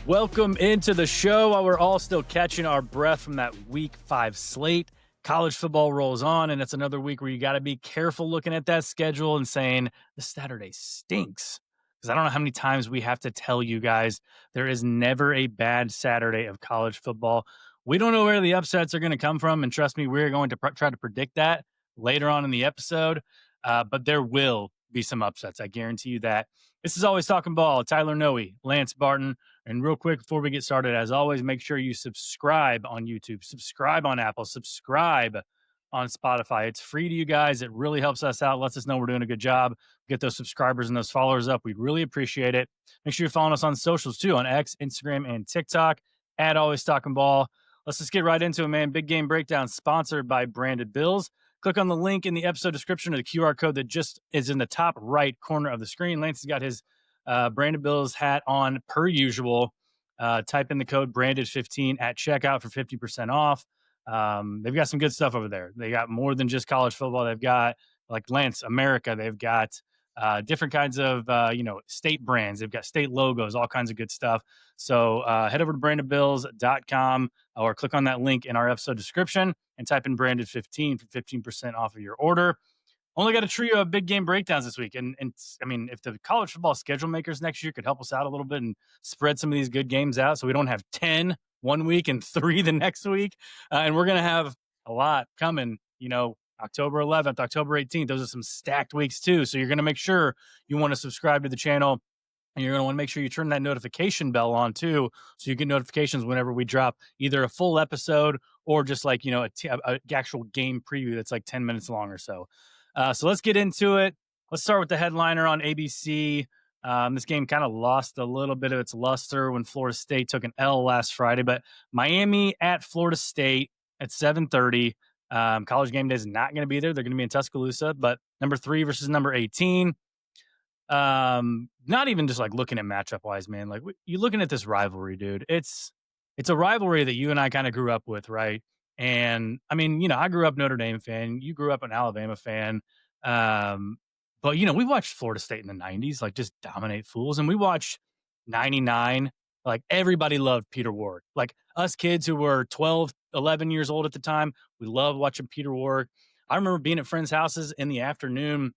Welcome into the show. While we're all still catching our breath from that week 5 slate, college football rolls on, and it's another week where you got to be careful looking at that schedule and saying, this Saturday stinks. Because I don't know how many times we have to tell you guys there is never a bad Saturday of college football. We don't know where the upsets are going to come from, and trust me, we're going to try to predict that later on in the episode, but there will be some upsets. I guarantee you that. This is Always Talking Ball. Tyler Nohe, Lance Barton. And real quick, before we get started, as always, make sure you subscribe on YouTube, subscribe on Apple, subscribe on Spotify. It's free to you guys. It really helps us out, lets us know we're doing a good job. Get those subscribers and those followers up. We'd really appreciate it. Make sure you're following us on socials, too, on X, Instagram, and TikTok, at Always Talking Ball. Let's just get right into it, man. Big Game Breakdown, sponsored by Branded Bills. Click on the link in the episode description or the QR code that just is in the top right corner of the screen. Lance has got his Branded Bills hat on per usual. Type in the code Branded15 at checkout for 50% off. They've got some good stuff over there. They got more than just college football. They've got, like Lance, America. They've got different kinds of, state brands. They've got state logos, all kinds of good stuff. So head over to brandedbills.com or click on that link in our episode description and type in Branded15 for 15% off of your order. Only got a trio of big game breakdowns this week. And I mean, if the college football schedule makers next year could help us out a little bit and spread some of these good games out so we don't have 10 one week and 3 the next week. And we're going to have a lot coming, October 11th, October 18th. Those are some stacked weeks too. So you're going to make sure you want to subscribe to the channel. And you're going to want to make sure you turn that notification bell on too, so you get notifications whenever we drop either a full episode or just like, a actual game preview that's like 10 minutes long or so. So let's get into it. Let's start with the headliner on ABC. This game kind of lost a little bit of its luster when Florida State took an L last Friday, but Miami at Florida State at 7:30. College Game Day is not going to be there. They're going to be in Tuscaloosa, but number 3 versus number 18. Not even just like looking at matchup wise, man. Like you looking at this rivalry, dude. It's a rivalry that you and I kind of grew up with, right? And I mean, I grew up Notre Dame fan. You grew up an Alabama fan. But we watched Florida State in the 90s, like just dominate fools. And we watched 99. Like everybody loved Peter Ward. Like us kids who were 12, 11 years old at the time, we loved watching Peter Ward. I remember being at friends' houses in the afternoon,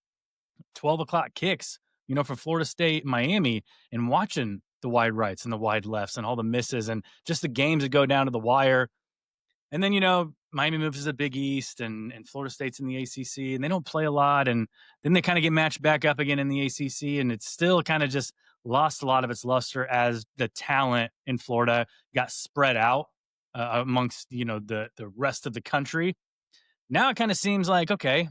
12 o'clock kicks, for Florida State, Miami, and watching the wide rights and the wide lefts and all the misses and just the games that go down to the wire. And then, Miami moves to the Big East and Florida State's in the ACC and they don't play a lot. And then they kind of get matched back up again in the ACC and it's still kind of just lost a lot of its luster as the talent in Florida got spread out amongst, the rest of the country. Now it kind of seems like, okay,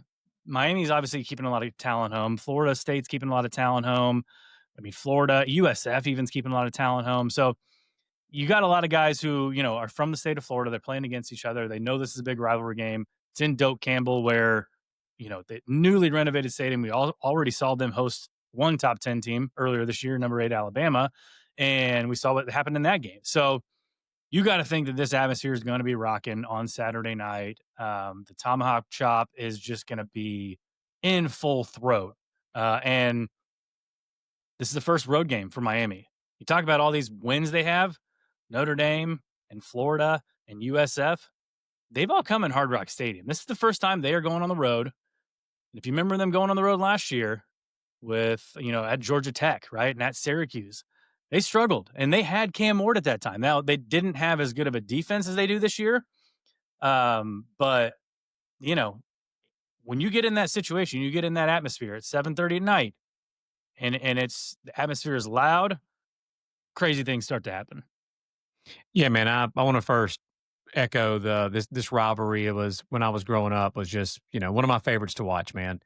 Miami's obviously keeping a lot of talent home. Florida State's keeping a lot of talent home. I mean, Florida, USF even's keeping a lot of talent home. So you got a lot of guys who, are from the state of Florida. They're playing against each other. They know this is a big rivalry game. It's in Doak Campbell where, the newly renovated stadium. We already saw them host one top 10 team earlier this year, number 8 Alabama. And we saw what happened in that game. So you got to think that this atmosphere is going to be rocking on Saturday night. The tomahawk chop is just going to be in full throat. And this is the first road game for Miami. You talk about all these wins they have, Notre Dame and Florida and USF. They've all come in Hard Rock Stadium. This is the first time they are going on the road. And if you remember them going on the road last year with, at Georgia Tech, right, and at Syracuse, they struggled, and they had Cam Ward at that time. Now, they didn't have as good of a defense as they do this year. But, when you get in that situation, you get in that atmosphere at 7:30 at night, and the atmosphere is loud, crazy things start to happen. Yeah, man, I want to first echo this rivalry. It was when I was growing up was just, one of my favorites to watch, man.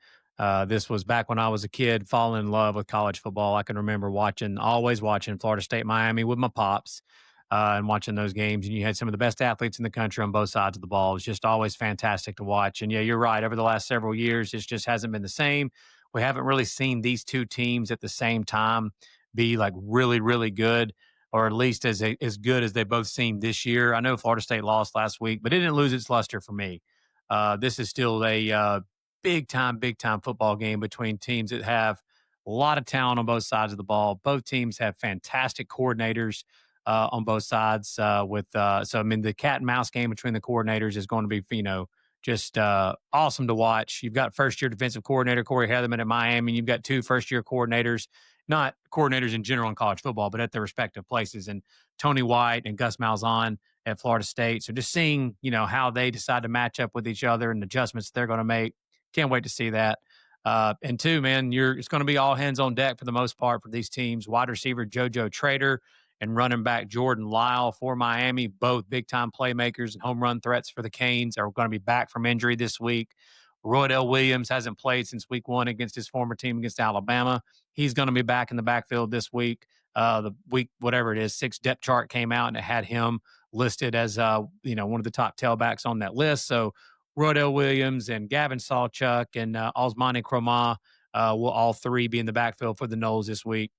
This was back when I was a kid, falling in love with college football. I can remember always watching Florida State, Miami with my pops and watching those games. And you had some of the best athletes in the country on both sides of the ball. It was just always fantastic to watch. And yeah, you're right. Over the last several years, it just hasn't been the same. We haven't really seen these two teams at the same time be like really, really good, or at least as good as they both seemed this year. I know Florida State lost last week, but it didn't lose its luster for me. This is still a big time football game between teams that have a lot of talent on both sides of the ball. Both teams have fantastic coordinators. on both sides. So I mean, the cat and mouse game between the coordinators is going to be, just awesome to watch. You've got first year defensive coordinator Corey Heatherman at Miami, and you've got two first year coordinators, not coordinators in general in college football, but at their respective places, and Tony White and Gus Malzahn at Florida State. So just seeing, how they decide to match up with each other and adjustments they're going to make. Can't wait to see that. And two, man, it's going to be all hands on deck for the most part for these teams. Wide receiver JoJo Trader and running back Jordan Lyle for Miami, both big time playmakers and home run threats for the Canes, are going to be back from injury this week. Roydell Williams hasn't played since week 1 against his former team against Alabama. He's going to be back in the backfield this week. The week, whatever it is, 6 depth chart came out and it had him listed as one of the top tailbacks on that list. So Roydell Williams and Gavin Sawchuk and Osmani Croma will all three be in the backfield for the Noles this week.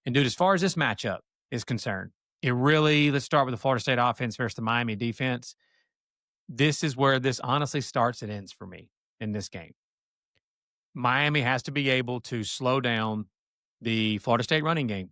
And dude, as far as this matchup is concerned, let's start with the Florida State offense versus the Miami defense. This is where this honestly starts and ends for me in this game. Miami has to be able to slow down the Florida State running game.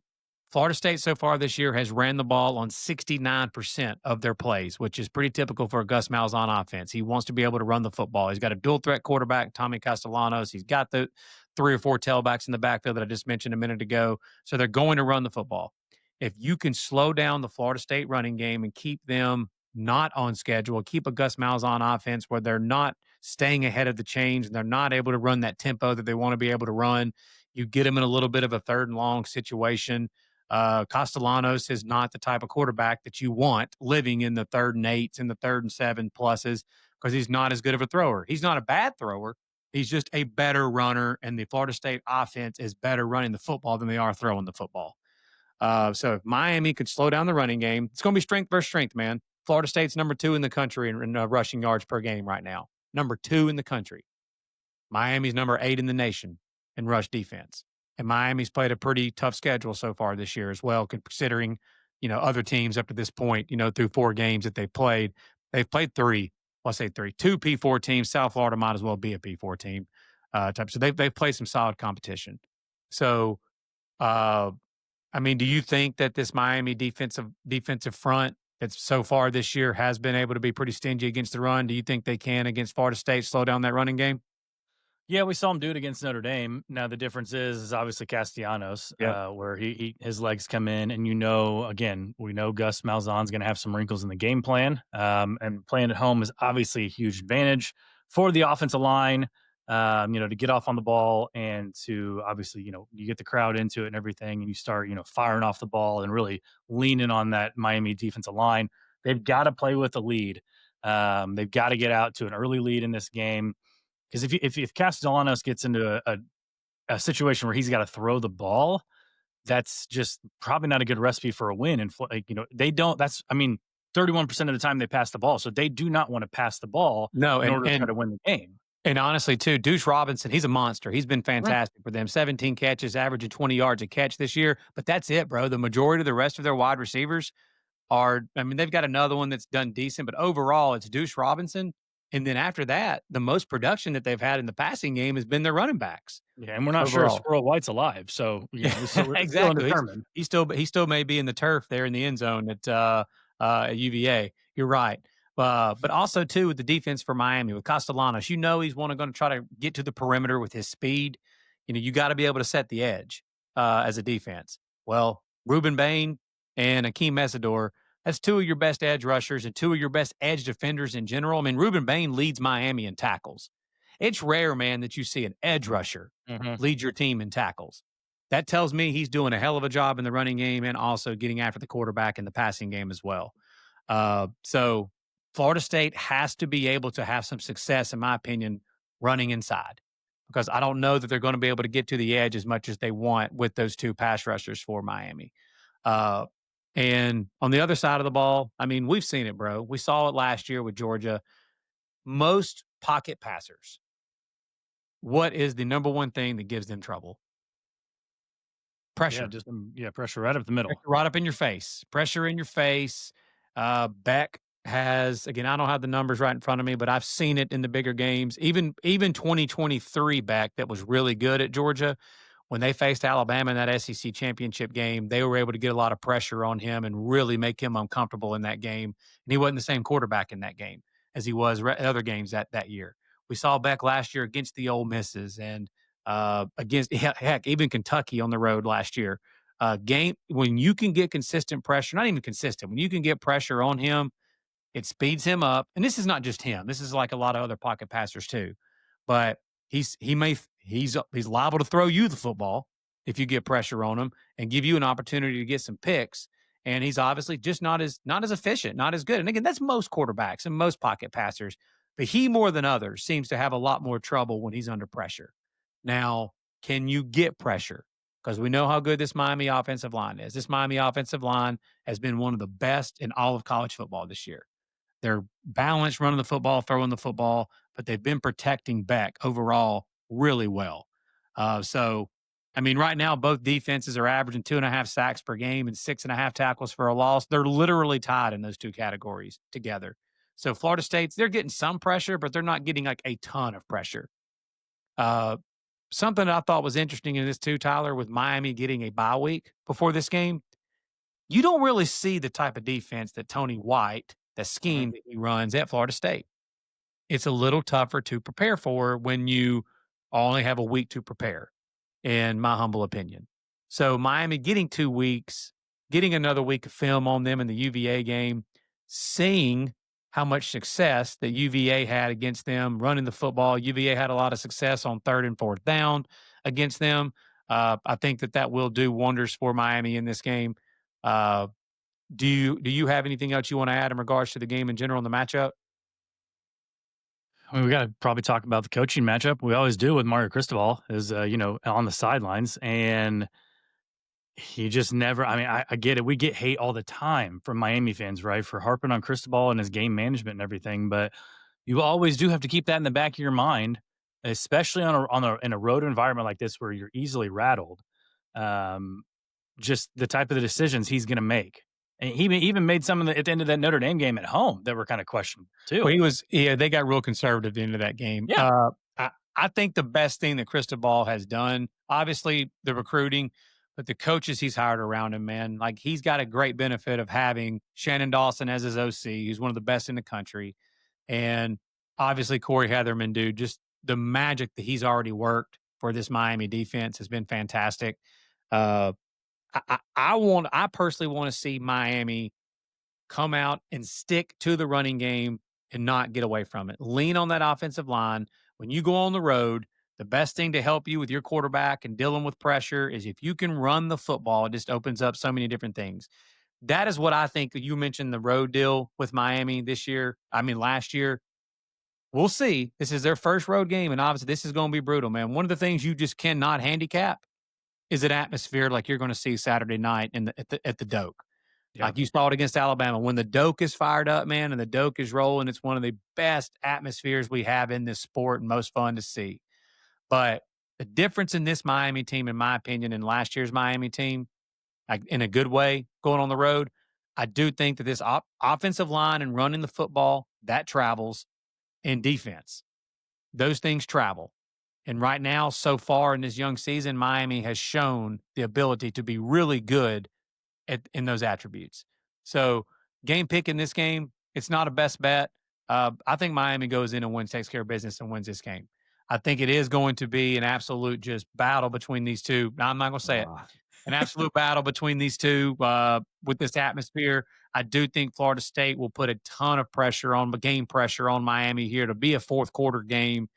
Florida State so far this year has ran the ball on 69% of their plays, which is pretty typical for a Gus Malzahn offense. He wants to be able to run the football. He's got a dual threat quarterback, Tommy Castellanos. He's got the 3 or 4 tailbacks in the backfield that I just mentioned a minute ago. So they're going to run the football. If you can slow down the Florida State running game and keep them not on schedule, keep a Gus Malzahn offense where they're not staying ahead of the chains and they're not able to run that tempo that they want to be able to run, you get them in a little bit of a 3rd and long situation. Castellanos is not the type of quarterback that you want living in the 3rd and 8s and the 3rd and 7 pluses because he's not as good of a thrower. He's not a bad thrower. He's just a better runner, and the Florida State offense is better running the football than they are throwing the football. So if Miami could slow down the running game, it's going to be strength versus strength, man. Florida State's number 2 in the country in rushing yards per game right now. Number 2 in the country. Miami's number 8 in the nation in rush defense. And Miami's played a pretty tough schedule so far this year as well, considering, other teams up to this point, through 4 games that they've played. They've played 3, let's say 3, 2 P4 teams. South Florida might as well be a P4 team type. So they've played some solid competition. So, do you think that this Miami defensive front that's so far this year has been able to be pretty stingy against the run? Do you think they can, against Florida State, slow down that running game? Yeah, we saw him do it against Notre Dame. Now the difference is obviously Castellanos, where his legs come in, and again, we know Gus Malzahn's going to have some wrinkles in the game plan, and playing at home is obviously a huge advantage for the offensive line. To get off on the ball and to obviously, you get the crowd into it and everything, and you start, firing off the ball and really leaning on that Miami defensive line. They've got to play with a lead. They've got to get out to an early lead in this game. Because if Castellanos gets into a situation where he's got to throw the ball, that's just probably not a good recipe for a win. And they don't. 31% of the time they pass the ball, so they do not want to pass the ball in order to try to win the game. And honestly, too, Deuce Robinson, he's a monster. He's been fantastic for them. 17 catches, averaging 20 yards a catch this year. But that's it, bro. The majority of the rest of their wide receivers they've got another one that's done decent, but overall, it's Deuce Robinson. And then after that, the most production that they've had in the passing game has been their running backs. Yeah, and we're not sure if Squirrel White's alive. So, exactly. He still may be in the turf there in the end zone at UVA. You're right. But also, too, with the defense for Miami, with Castellanos, he's going to try to get to the perimeter with his speed. You got to be able to set the edge as a defense. Well, Ruben Bain and Akeem Mesidor, that's 2 of your best edge rushers and 2 of your best edge defenders in general. Ruben Bain leads Miami in tackles. It's rare, man, that you see an edge rusher lead your team in tackles. That tells me he's doing a hell of a job in the running game and also getting after the quarterback in the passing game as well. So Florida State has to be able to have some success, in my opinion, running inside, because I don't know that they're going to be able to get to the edge as much as they want with those 2 pass rushers for Miami. And on the other side of the ball, we've seen it, bro. We saw it last year with Georgia. Most pocket passers, what is the number one thing that gives them trouble? Pressure. Pressure right up the middle. Pressure right up in your face. Pressure in your face. Beck has, again, I don't have the numbers right in front of me, but I've seen it in the bigger games. Even 2023 Beck, that was really good at Georgia, when they faced Alabama in that SEC championship game, they were able to get a lot of pressure on him and really make him uncomfortable in that game. And he wasn't the same quarterback in that game as he was other games that year. We saw Beck last year against the Ole Misses and against heck, even Kentucky on the road last year. Game when you can get consistent pressure, not even consistent, when you can get pressure on him, it speeds him up. And this is not just him. This is like a lot of other pocket passers too. But he's liable to throw you the football if you get pressure on him and give you an opportunity to get some picks. And he's obviously just not as efficient, not as good. And again, that's most quarterbacks and most pocket passers. But he more than others seems to have a lot more trouble when he's under pressure. Now, can you get pressure? Because we know how good this Miami offensive line is. This Miami offensive line has been one of the best in all of college football this year. They're balanced running the football, throwing the football, but they've been protecting Beck overall really well. So, I mean, right now, both defenses are averaging 2.5 sacks per game and 6.5 tackles for a loss. They're literally tied in those two categories together. So, Florida State's, they're getting some pressure, but they're not getting like a ton of pressure. Something that I thought was interesting in this too, Tyler, with Miami getting a bye week before this game, you don't really see the type of defense that Tony White, the Mhm. scheme that he runs at Florida State. It's a little tougher to prepare for when you only have a week to prepare, in my humble opinion. So Miami getting 2 weeks, getting another week of film on them in the UVA game, seeing how much success that UVA had against them running the football. UVA had a lot of success on 3rd and 4th down against them. I think that will do wonders for Miami in this game. Uh, do you have anything else you want to add in regards to the game in general and the matchup? I mean, we got to probably talk about the coaching matchup. We always do with Mario Cristobal is, on the sidelines, and he just never. I mean, I get it. We get hate all the time from Miami fans, right, for harping on Cristobal and his game management and everything. But you always do have to keep that in the back of your mind, especially on a in a road environment like this where you're easily rattled. Um, just the type of the decisions he's going to make. And he even made some at the end of that Notre Dame game at home that were kind of questionable Well, too. they got real conservative at the end of that game. Yeah. I think the best thing that Cristobal has done, obviously the recruiting, but the coaches he's hired around him, man, like he's got a great benefit of having Shannon Dawson as his OC, who's one of the best in the country. And obviously Corey Heatherman, dude, just the magic that he's already worked for this Miami defense has been fantastic. Uh, I personally want to see Miami come out and stick to the running game and not get away from it. Lean on that offensive line. When you go on the road, the best thing to help you with your quarterback and dealing with pressure is if you can run the football, it just opens up so many different things. That is what I think. You mentioned the road deal with Miami this year. I mean, last year. We'll see. This is their first road game, and obviously, this is going to be brutal, man. One of the things you just cannot handicap is an atmosphere like you're going to see Saturday night at the Doak. Yeah. Like you saw it against Alabama. When the Doak is fired up, man, and the Doak is rolling, it's one of the best atmospheres we have in this sport and most fun to see. But the difference in this Miami team, in my opinion, and last year's Miami team, like in a good way, going on the road, I do think that this offensive line and running the football that travels in defense. Those things travel. And right now, so far in this young season, Miami has shown the ability to be really good in those attributes. So, game pick in this game, it's not a best bet. I think Miami goes in and takes care of business and wins this game. I think it is going to be an absolute just battle between these two. Now, I'm not going to say it. Ah. An absolute battle between these two with this atmosphere. I do think Florida State will put a ton of pressure on, game pressure on Miami here to be a fourth quarter game.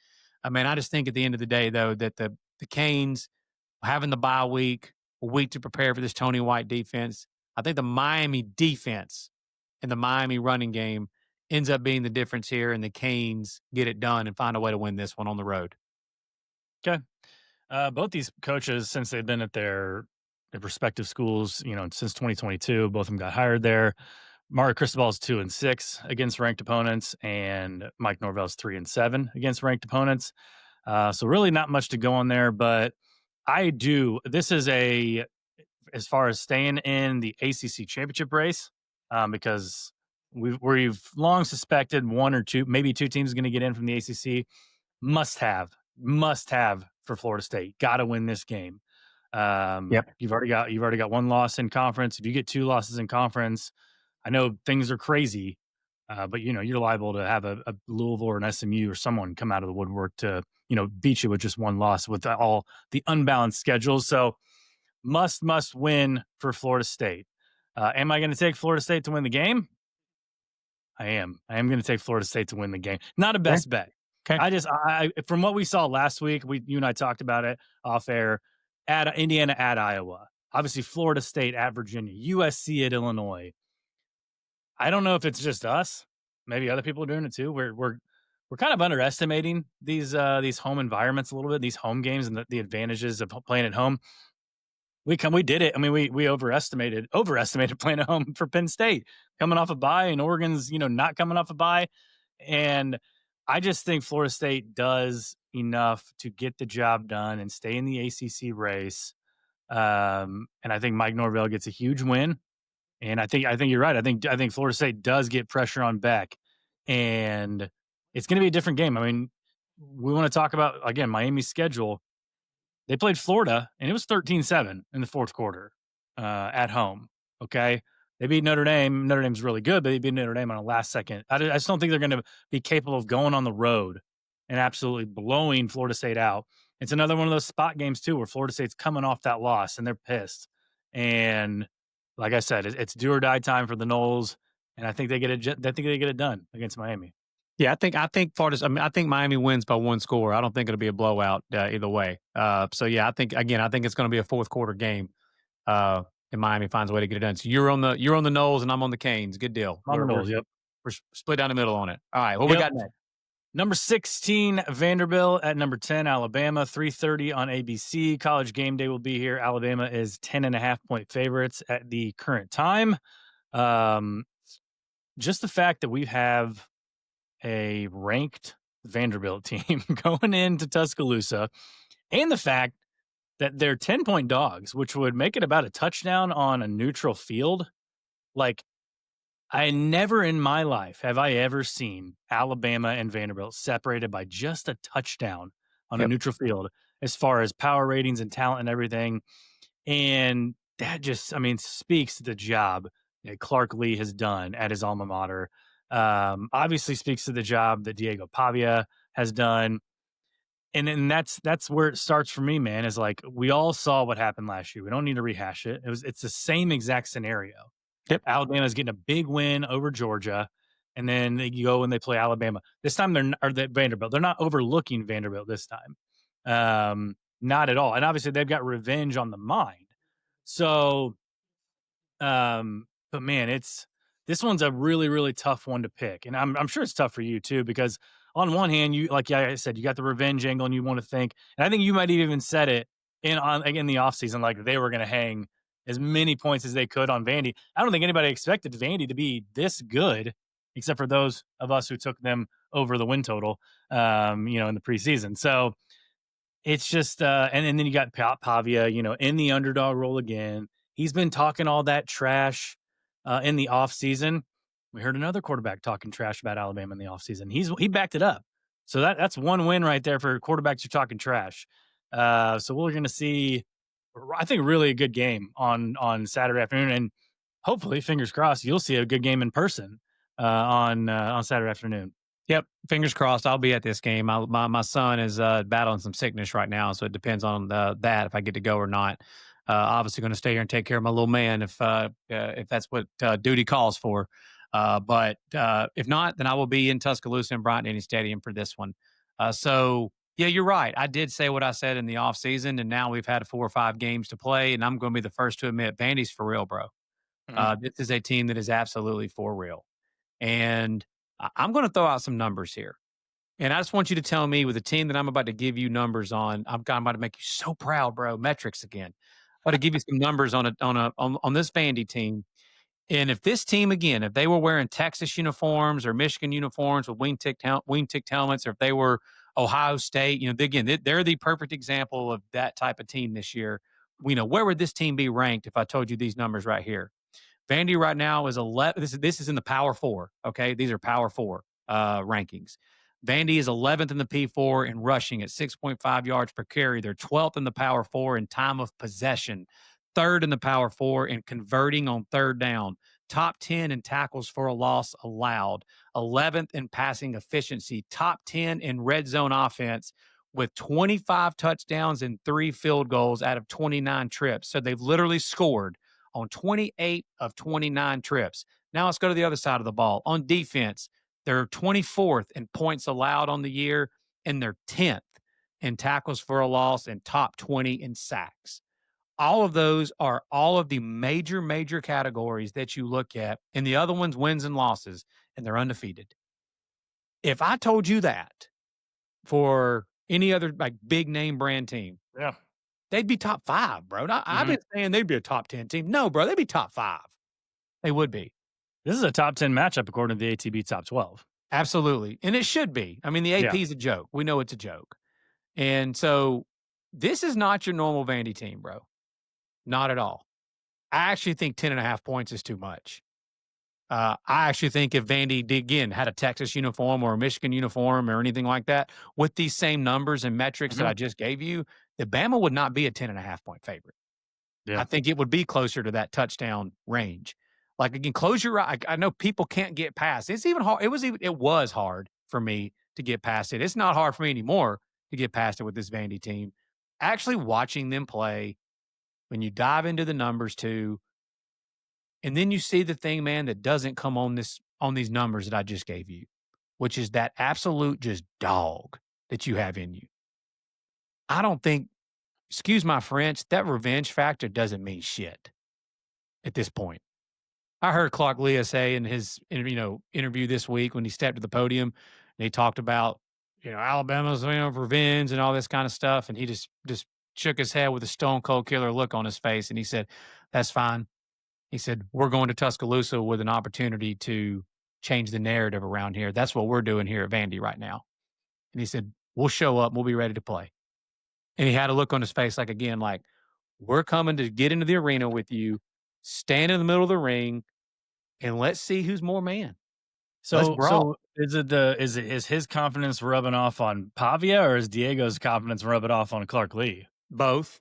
I mean, I just think at the end of the day, though, that the Canes having the bye week, a week to prepare for this Tony White defense. I think the Miami defense and the Miami running game ends up being the difference here, and the Canes get it done and find a way to win this one on the road. Okay. Both these coaches, since they've been at their respective schools, since 2022, both of them got hired there. Mario Cristobal's 2-6 against ranked opponents, and Mike Norvell's 3-7 against ranked opponents. So really not much to go on there, but I do. This is as far as staying in the ACC championship race, because we've long suspected one or two, maybe two teams going to get in from the ACC. Must have for Florida State. Got to win this game. Yep. You've already got one loss in conference. If you get two losses in conference, I know things are crazy, but you're liable to have a Louisville or an SMU or someone come out of the woodwork to beat you with just one loss with all the unbalanced schedules. So must win for Florida State. Am I going to take Florida State to win the game? I am. I am going to take Florida State to win the game. Not a Okay. best bet. Okay. I from what we saw last week, you and I talked about it off air. At Indiana at Iowa, obviously Florida State at Virginia, USC at Illinois. I don't know if it's just us. Maybe other people are doing it too. We're kind of underestimating these home environments a little bit, these home games, and the advantages of playing at home. We did it. I mean, we overestimated playing at home for Penn State, coming off a bye, and Oregon's not coming off a bye, and I just think Florida State does enough to get the job done and stay in the ACC race. And I think Mike Norvell gets a huge win. And I think you're right. I think Florida State does get pressure on Beck, and it's going to be a different game. I mean, we want to talk about again Miami's schedule. They played Florida, and it was 13-7 in the fourth quarter at home. Okay. They beat Notre Dame. Notre Dame's really good, but they beat Notre Dame on a last second. I just don't think they're going to be capable of going on the road and absolutely blowing Florida State out. It's another one of those spot games, too, where Florida State's coming off that loss, and they're pissed. And like I said, it's do or die time for the Noles, and I think they get it done against Miami. Yeah, I think Florida's. I mean, I think Miami wins by one score. I don't think it'll be a blowout either way. So yeah, I think it's going to be a fourth quarter game. And Miami finds a way to get it done. So you're on the Noles and I'm on the Canes. Good deal. On the Noles, yep. We're split down the middle on it. All right, what we Yep. got next? Number 16, Vanderbilt at number 10, Alabama, 3:30 on ABC. College game day will be here. Alabama is 10.5-point favorites at the current time. Just the fact that we have a ranked Vanderbilt team going into Tuscaloosa, and the fact that they're 10-point dogs, which would make it about a touchdown on a neutral field. Like, I never in my life have I ever seen Alabama and Vanderbilt separated by just a touchdown on a Yep. neutral field as far as power ratings and talent and everything. And that just, I mean, speaks to the job that Clark Lee has done at his alma mater. Obviously speaks to the job that Diego Pavia has done. And that's where it starts for me, man, is like we all saw what happened last year. We don't need to rehash it. It's the same exact scenario. Yep. Alabama's getting a big win over Georgia, and then you go and they play Alabama. This time they're Vanderbilt. They're not overlooking Vanderbilt this time. Not at all. And obviously they've got revenge on the mind. So but man, this one's a really, really tough one to pick. And I'm sure it's tough for you too, because on one hand, I said, you got the revenge angle and you want to think, and I think you might have even said it in the offseason, like they were going to hang as many points as they could on Vandy. I don't think anybody expected Vandy to be this good, except for those of us who took them over the win total, in the preseason. So it's just, and then you got Pavia, in the underdog role again. He's been talking all that trash in the offseason. We heard another quarterback talking trash about Alabama in the offseason. He backed it up. So that's one win right there for quarterbacks who are talking trash. So we're going to see, I think, really a good game on Saturday afternoon. And hopefully, fingers crossed, you'll see a good game in person on Saturday afternoon. Yep, fingers crossed. I'll be at this game. My son is battling some sickness right now, so it depends on that if I get to go or not. Obviously, going to stay here and take care of my little man if that's what duty calls for. But if not, then I will be in Tuscaloosa and Bryant Denny Stadium for this one. So yeah, you're right. I did say what I said in the offseason, and now we've had 4 or 5 games to play, and I'm going to be the first to admit Vandy's for real, bro. This is a team that is absolutely for real, and I'm going to throw out some numbers here. And I just want you to tell me, with the team that I'm about to give you numbers on, I'm about to make you so proud, bro. Metrics again. I'm about to give you some numbers on this Vandy team. And if this team, again, if they were wearing Texas uniforms or Michigan uniforms with wingtip helmets, or if they were Ohio State, they're the perfect example of that type of team this year. Where would this team be ranked if I told you these numbers right here? Vandy right now is 11. This is in the Power Four. Okay, these are Power Four rankings. Vandy is 11th in the P4 in rushing at 6.5 yards per carry. They're 12th in the Power 4 in time of possession, third in the Power 4 in converting on third down, top 10 in tackles for a loss allowed, 11th in passing efficiency, top 10 in red zone offense with 25 touchdowns and 3 field goals out of 29 trips. So they've literally scored on 28 of 29 trips. Now let's go to the other side of the ball. On defense, they're 24th in points allowed on the year, and they're 10th in tackles for a loss and top 20 in sacks. All of those are all of the major categories that you look at, and the other ones wins and losses, and they're undefeated. If I told you that for any other like big name brand team, Yeah. they'd be top 5, bro. I've been saying they'd be a top 10 team. No, bro, they'd be top 5. They would be. This is a top 10 matchup according to the ATB top 12. Absolutely. And it should be. I mean, the AP Yeah. is a joke. We know it's a joke. And so this is not your normal Vandy team, bro. Not at all. I actually think 10.5 points is too much. I actually think if Vandy, again, had a Texas uniform or a Michigan uniform or anything like that with these same numbers and metrics that I just gave you, the Bama would not be a 10.5 point favorite. Yeah. I think it would be closer to that touchdown range. Like again, close your eye. I know people can't get past. It's even hard. It was hard for me to get past it. It's not hard for me anymore to get past it with this Vandy team. Actually watching them play, when you dive into the numbers too, and then you see the thing, man, that doesn't come on these numbers that I just gave you, which is that absolute just dog that you have in you. I don't think, excuse my French, that revenge factor doesn't mean shit at this point. I heard Clark Leah say in his interview this week when he stepped to the podium and he talked about Alabama's revenge and all this kind of stuff, and he just shook his head with a stone cold killer look on his face, and he said, "That's fine." He said, "We're going to Tuscaloosa with an opportunity to change the narrative around here. That's what we're doing here at Vandy right now." And he said, "We'll show up. We'll be ready to play." And he had a look on his face like again, like we're coming to get into the arena with you, stand in the middle of the ring, and let's see who's more man. Let's brawl. So is his confidence rubbing off on Pavia, or is Diego's confidence rubbing off on Clark Lee? Both.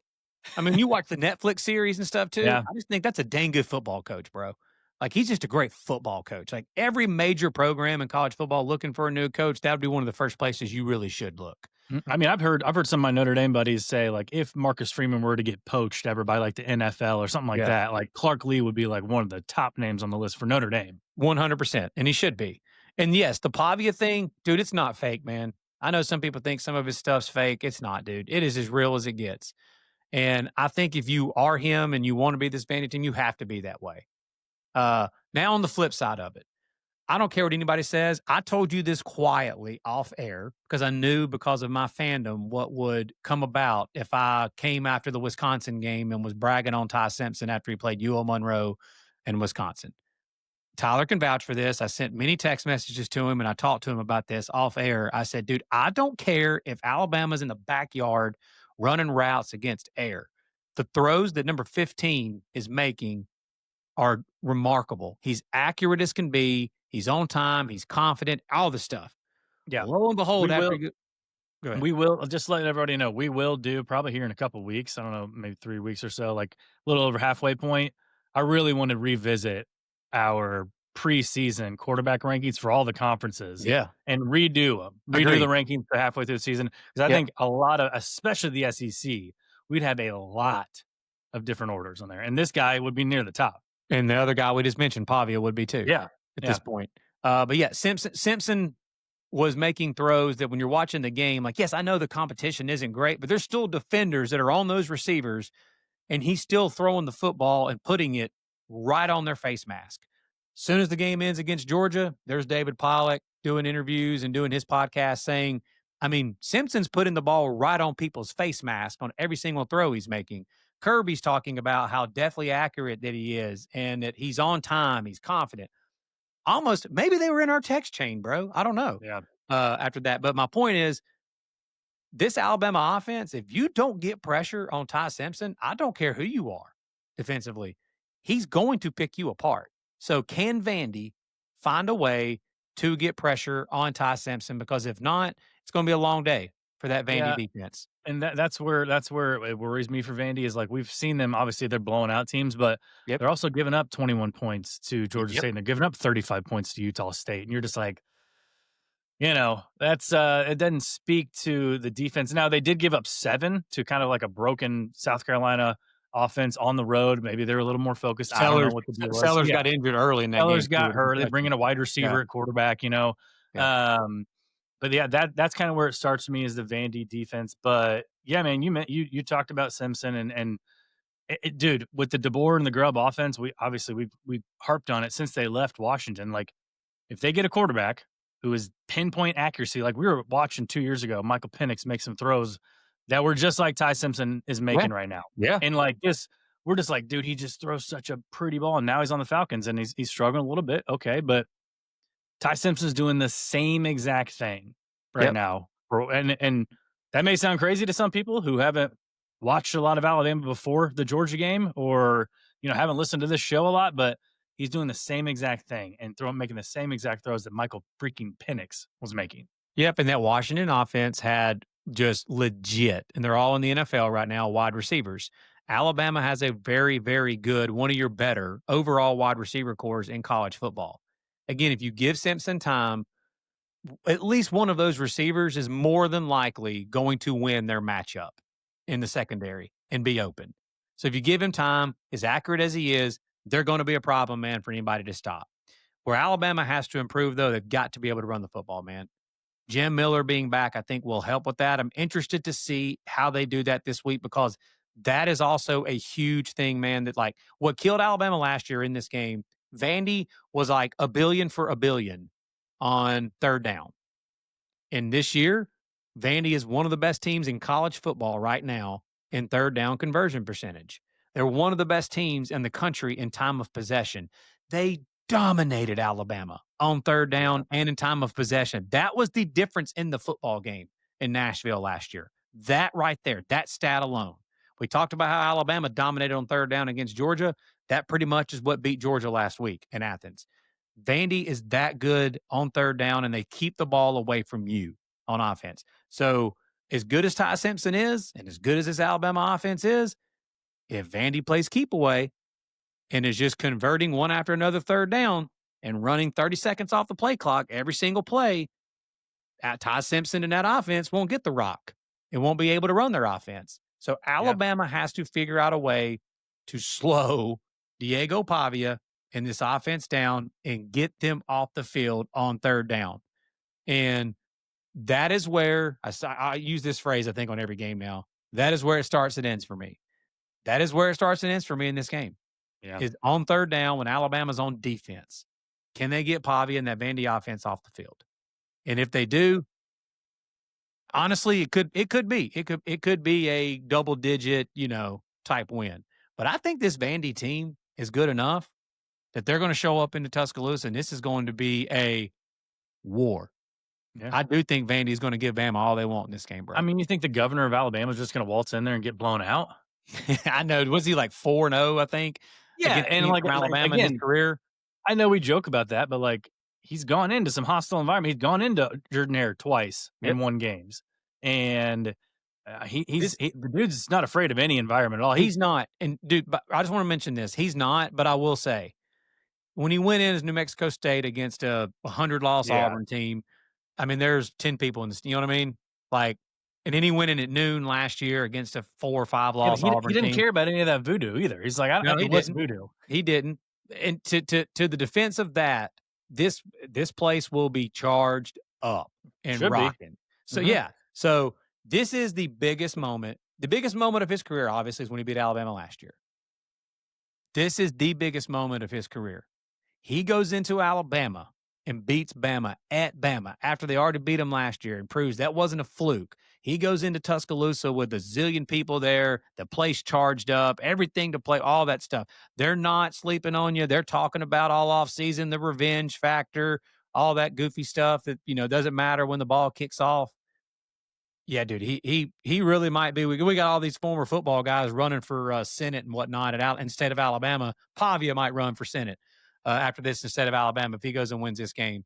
I mean, you watch the Netflix series and stuff too. Yeah. I just think that's a dang good football coach, bro. Like he's just a great football coach. Like every major program in college football looking for a new coach, that would be one of the first places you really should look. I mean, I've heard some of my Notre Dame buddies say, like, if Marcus Freeman were to get poached ever by like the NFL or something like that, like Clark Lee would be like one of the top names on the list for Notre Dame. 100%. And he should be. And yes, the Pavia thing, dude, it's not fake, man. I know some people think some of his stuff's fake. It's not, dude. It is as real as it gets. And I think if you are him and you want to be this Vandy team, you have to be that way. Now on the flip side of it, I don't care what anybody says. I told you this quietly off air because I knew because of my fandom what would come about if I came after the Wisconsin game and was bragging on Ty Simpson after he played UL Monroe and Wisconsin. Tyler can vouch for this. I sent many text messages to him and I talked to him about this off air. I said, dude, I don't care if Alabama's in the backyard running routes against air. The throws that number 15 is making are remarkable. He's accurate as can be. He's on time. He's confident. All the stuff. Yeah. Lo and behold, We will- go ahead. We will just let everybody know. We will do probably here in a couple weeks. I don't know, maybe 3 weeks or so, like a little over halfway point. I really want to revisit our preseason quarterback rankings for all the conferences. Yeah. And redo them. Redo Agreed. the rankings for halfway through the season. Because I think a lot of, especially the SEC, we'd have a lot of different orders on there. And this guy would be near the top. And the other guy we just mentioned, Pavia, would be too. Yeah. At this point. But yeah, Simpson was making throws that when you're watching the game, like, yes, I know the competition isn't great, but there's still defenders that are on those receivers, and he's still throwing the football and putting it right on their face mask. Soon as the game ends against Georgia, there's David Pollack doing interviews and doing his podcast saying, I mean, Simpson's putting the ball right on people's face mask on every single throw he's making. Kirby's talking about how deathly accurate that he is and that he's on time, he's confident. Almost, maybe they were in our text chain, bro. I don't know. Yeah. After that. But my point is, this Alabama offense, if you don't get pressure on Ty Simpson, I don't care who you are defensively, he's going to pick you apart. So can Vandy find a way to get pressure on Ty Simpson, because if not, it's going to be a long day for that Vandy Yeah, defense. and that's where it worries me for Vandy is, like, we've seen them, obviously, they're blowing out teams, but Yep. they're also giving up 21 points to Georgia Yep. State, and they're giving up 35 points to Utah State, and you're just like, that's, it doesn't speak to the defense. Now, they did give up 7 to kind of like a broken South Carolina offense on the road. Maybe they're a little more focused. I don't know Sellers what the deal was. Sellers Yeah, got injured early in that game Ellers too got with a hurt. They bring concussion. in a wide Yeah. receiver at quarterback. Yeah. Um, but yeah, that's kind of where it starts for me, is the Vandy defense. But yeah, man, you talked about Simpson, and dude, with the DeBoer and the Grubb offense, we've harped on it since they left Washington. Like, if they get a quarterback who is pinpoint accuracy, like we were watching 2 years ago, Michael Penix make some throws that were just like Ty Simpson is Yeah. making right now. Yeah. And like this, we're just like, dude, he just throws such a pretty ball. And now he's on the Falcons and he's struggling a little bit. Okay. But Ty Simpson's doing the same exact thing right Yep. now. Bro. And that may sound crazy to some people who haven't watched a lot of Alabama before the Georgia game, or, haven't listened to this show a lot, but he's doing the same exact thing and making the same exact throws that Michael freaking Penix was making. Yep, and that Washington offense had just legit, and they're all in the NFL right now, wide receivers. Alabama has a very, very good, one of your better overall wide receiver cores in college football. Again, if you give Simpson time, at least one of those receivers is more than likely going to win their matchup in the secondary and be open. So if you give him time, as accurate as he is, they're going to be a problem, man, for anybody to stop. Where Alabama has to improve, though, they've got to be able to run the football, man. Jim Miller being back, I think, will help with that. I'm interested to see how they do that this week, because that is also a huge thing, man. That, like, what killed Alabama last year in this game, Vandy was like a billion for a billion on third down. And this year, Vandy is one of the best teams in college football right now in third down conversion percentage. They're one of the best teams in the country in time of possession. They dominated Alabama on third Yeah. down and in time of possession. That was the difference in the football game in Nashville last year. That right there, that stat alone. We talked about how Alabama dominated on third down against Georgia. That pretty much is what beat Georgia last week in Athens. Vandy is that good on third down, and they keep the ball away from you on offense. So, as good as Ty Simpson is, and as good as this Alabama offense is, if Vandy plays keep away and is just converting one after another third down and running 30 seconds off the play clock every single play, Ty Simpson and that offense won't get the rock. It won't be able to run their offense. So Yeah. Alabama has to figure out a way to slow Diego Pavia and this offense down and get them off the field on third down. And that is where I use this phrase, I think, on every game now. That is where it starts and ends for me. That is where it starts and ends for me in this game. Yeah. Is on third down when Alabama's on defense. Can they get Pavia and that Vandy offense off the field? And if they do, honestly, it could be a double digit, type win. But I think this Vandy team is good enough that they're going to show up into Tuscaloosa, and this is going to be a war. Yeah. I do think Vandy is going to give Bama all they want in this game, bro. I mean, you think the governor of Alabama is just going to waltz in there and get blown out? I know. Was he like 4-0, I think, Yeah. against And teams like, from Alabama in his again, career? I know we joke about that, but like, he's gone into some hostile environment. He's gone into Jordan-Hare twice in one games. And the dude's not afraid of any environment at all. He's not. And dude, but I just want to mention this. He's not, but I will say, when he went in as New Mexico State against a 100-loss Yeah. Auburn team, I mean, there's 10 people in this. You know what I mean? Like, and then he went in at noon last year against a 4 or 5-loss Auburn he didn't team. care about any of that voodoo either. He's like, No, he what's didn't. voodoo? He didn't. And to the defense of that, this place will be charged up and Should be. rocking. So Mhm. yeah. So this is the biggest moment. The biggest moment of his career, obviously, is when he beat Alabama last year. This is the biggest moment of his career. He goes into Alabama and beats Bama at Bama after they already beat him last year and proves that wasn't a fluke. He goes into Tuscaloosa with a zillion people there, the place charged up, everything to play, all that stuff. They're not sleeping on you. They're talking about all off season, the revenge factor, all that goofy stuff that, doesn't matter when the ball kicks off. Yeah, dude, he really might be. We got all these former football guys running for Senate and whatnot instead of Alabama. Pavia might run for Senate after this instead of Alabama if he goes and wins this game.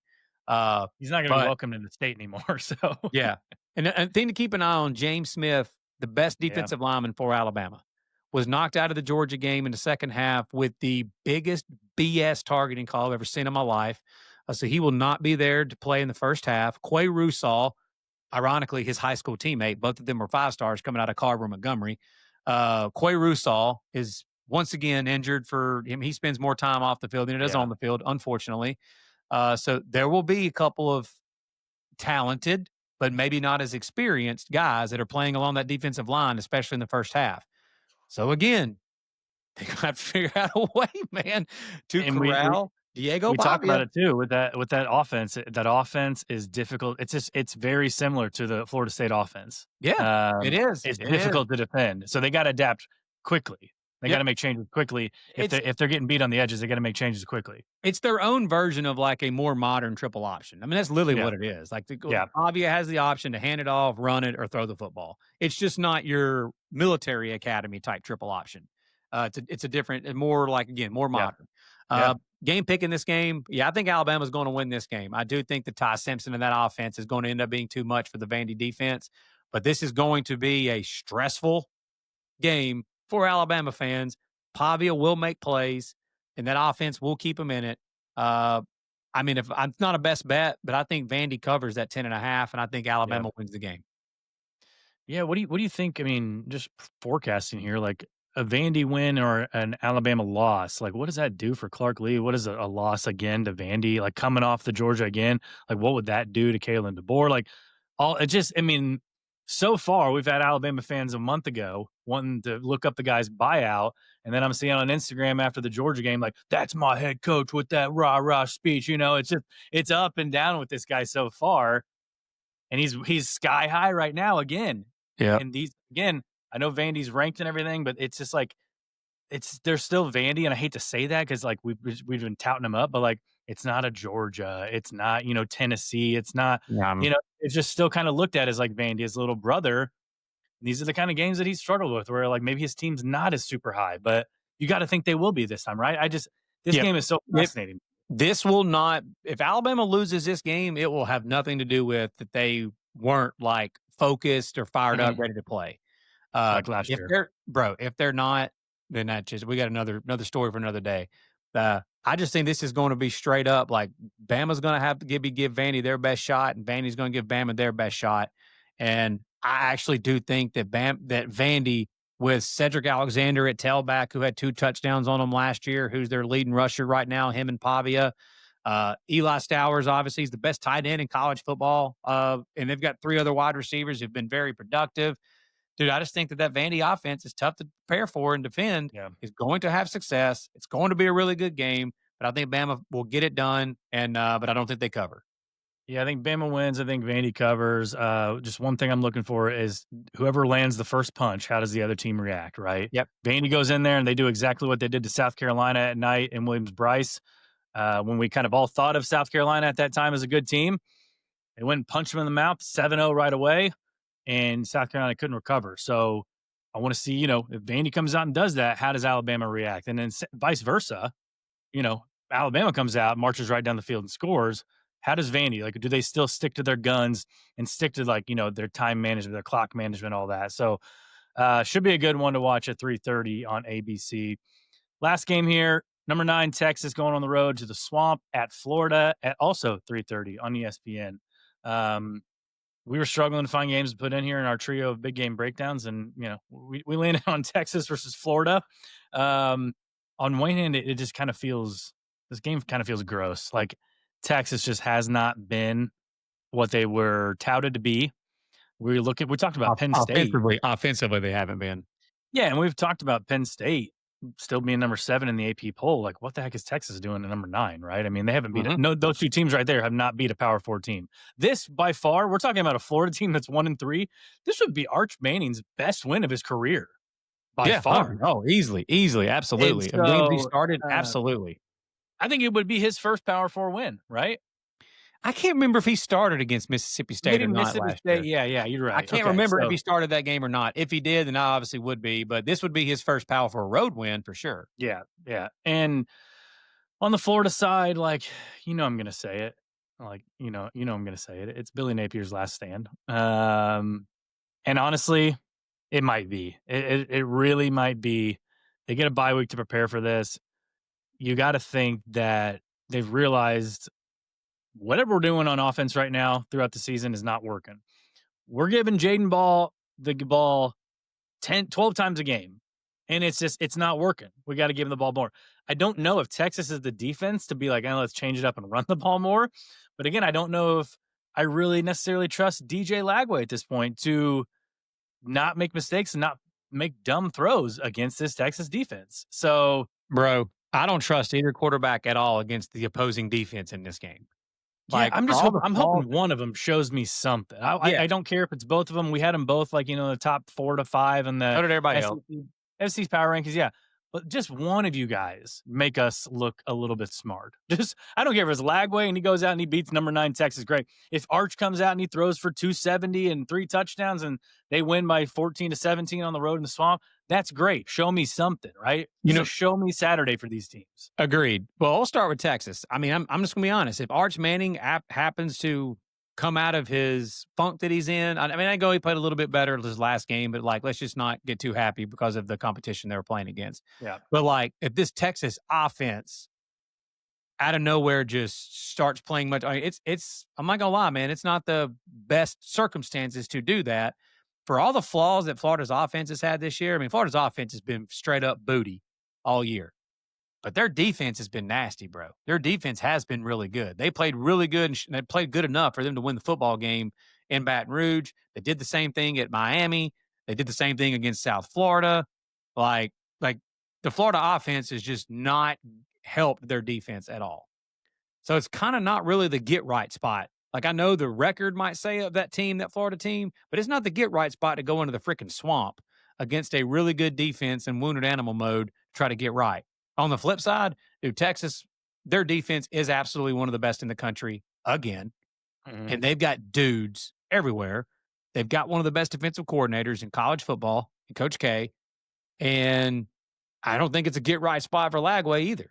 He's not gonna be But welcomed in the state anymore, so yeah, and a thing to keep an eye on, James Smith, the best yeah, defensive lineman for Alabama, was knocked out of the Georgia game in the second half with the biggest BS targeting call I've ever seen in my life. So he will not be there to play in the first half. Quay Russaw, ironically, his high school teammate, both of them were 5 stars coming out of Carver, Montgomery. Quay Russaw is once again injured for him. He spends more time off the field than he does yeah. on the field, unfortunately. So there will be a couple of talented, but maybe not as experienced guys that are playing along that defensive line, especially in the first half. So again, they got to figure out a way, man, to And we corral Diego we talk about Pavia. it too with that offense. That offense is difficult. It's very similar to the Florida State offense. Yeah, it is. It's It is. difficult to defend, so they got to adapt quickly. They got Yep. to make changes quickly. It's If they're getting beat on the edges, they got to make changes quickly. It's their own version of like a more modern triple option. I mean, that's literally Yeah, what it is. Like yeah, Pavia has the option to hand it off, run it, or throw the football. It's just not your military academy type triple option. It's a different, and more like again, more yeah, modern. yeah, Game pick in this game. Yeah, I think Alabama's going to win this game. I do think that Ty Simpson and that offense is going to end up being too much for the Vandy defense. But this is going to be a stressful game for Alabama fans. Pavia will make plays, and that offense will keep them in it. Uh, I mean, if I'm not a best bet, but I think Vandy covers that 10.5, and I think yeah. Alabama wins the game. Yeah, what do you think? I mean, just forecasting here, like a Vandy win or an Alabama loss, like what does that do for Clark Lee? What is a loss again to Vandy? Like coming off the Georgia again, like what would that do to Kalen DeBoer? Like all it just, I mean, so far we've had Alabama fans a month ago wanting to look up the guy's buyout, and then I'm seeing on Instagram after the Georgia game, like that's my head coach with that rah rah speech. You know, it's just it's up and down with this guy so far, and he's sky high right now again. Yeah. And these again, I know Vandy's ranked and everything, but it's just like they're still Vandy, and I hate to say that because like we've been touting them up, but like it's not a Georgia, it's not Tennessee, it's not Yeah. it's just still kind of looked at as like Vandy, his little brother. These are the kind of games that he's struggled with, where like maybe his team's not as super high, but you got to think they will be this time, right? This Yep. game is so If fascinating. this will not, if Alabama loses this game, it will have nothing to do with that they weren't like focused or fired up, Mhm. ready to play. Like last If year, if they're not, then that just we got another story for another day. I just think this is going to be straight up like Bama's going to have to give Vandy their best shot, and Vandy's going to give Bama their best shot. And I actually do think that that Vandy with Cedric Alexander at tailback, who had 2 touchdowns on them last year, who's their leading rusher right now, him and Pavia. Eli Stowers, obviously, is the best tight end in college football. And they've got 3 other wide receivers who've been very productive. Dude, I just think that Vandy offense is tough to prepare for and defend. yeah. Is going to have success. It's going to be a really good game, but I think Bama will get it done. And but I don't think they cover. Yeah, I think Bama wins. I think Vandy covers. Just one thing I'm looking for is whoever lands the first punch, how does the other team react, right? Yep. Vandy goes in there and they do exactly what they did to South Carolina at night in Williams-Brice. When we kind of all thought of South Carolina at that time as a good team, they went and punched them in the mouth 7-0 right away, and South Carolina couldn't recover. So I want to see, if Vandy comes out and does that, how does Alabama react? And then vice versa, you know, Alabama comes out, marches right down the field and scores. How does Vandy like? Do they still stick to their guns and stick to like their time management, their clock management, all that? So should be a good one to watch at 3:30 on ABC. Last game here, number 9 Texas going on the road to the Swamp at Florida at also 3:30 on ESPN. Um, we were struggling to find games to put in here in our trio of big game breakdowns, and we landed on Texas versus Florida. On one hand, it just kind of feels this game kind of feels gross. Like Texas just has not been what they were touted to be. We talked about Penn State. Offensively, they haven't been. Yeah, and we've talked about Penn State still being number 7 in the AP poll. Like, what the heck is Texas doing at number 9, right? I mean, they haven't beat it. Mhm. No, those 2 teams right there have not beat a Power 4 team. This, by far, we're talking about a Florida team that's 1-3. This would be Arch Manning's best win of his career by Yeah. far. Easily, And absolutely. Of games he so, started, absolutely. I think it would be his first Power 4 win, right? I can't remember if he started against Mississippi State or Getting not Mississippi last State, year. yeah, you're right. I can't Okay, remember if so he started that game or not. If he did, then I obviously would be, but this would be his first powerful road win for sure. yeah. And on the Florida side, like, I'm going to say it. Like, I'm gonna say it. It's Billy Napier's last stand. And honestly, it might be. It really might be. They get a bye week to prepare for this. You got to think that they've realized whatever we're doing on offense right now throughout the season is not working. We're giving Jaden Ball the ball 10, 12 times a game. And it's not working. We got to give him the ball more. I don't know if Texas is the defense to be like, let's change it up and run the ball more. But again, I don't know if I really necessarily trust DJ Lagway at this point to not make mistakes and not make dumb throws against this Texas defense. So, Bro, I don't trust either quarterback at all against the opposing defense in this game. yeah, Like, for all the I'm flaws, hoping one of them shows me something. I yeah, don't care if it's both of them. We had them both like, the top 4 to 5 in so the did everybody else. SEC's power rankings, yeah. But just one of you guys make us look a little bit smart. Just I don't care if it's Lagway and he goes out and he beats number 9 Texas, great. If Arch comes out and he throws for 270 and 3 touchdowns and they win by 14-17 on the road in the swamp, that's great. Show me something, right? You know, Show me Saturday for these teams. agreed. Well, I'll start with Texas. I mean, I'm just gonna be honest. If Arch Manning happens to come out of his funk that he's in, I mean, I go he played a little bit better his last game, but like, let's just not get too happy because of the competition they were playing against. Yeah. But like, if this Texas offense out of nowhere just starts playing much, I mean, it's I'm not gonna lie, man, it's not the best circumstances to do that. For all the flaws that Florida's offense has had this year, I mean, Florida's offense has been straight up booty all year. But their defense has been nasty, bro. Their defense has been really good. They played really good, and they played good enough for them to win the football game in Baton Rouge. They did the same thing at Miami. They did the same thing against South Florida. Like the Florida offense has just not helped their defense at all. So it's kind of not really the get right spot. Like I know the record might say of that team, that Florida team, but it's not the get right spot to go into the freaking swamp against a really good defense in wounded animal mode to try to get right. On the flip side, dude, Texas, their defense is absolutely one of the best in the country again. Mhm. And they've got dudes everywhere. They've got one of the best defensive coordinators in college football, Coach K. And I don't think it's a get right spot for Lagway either.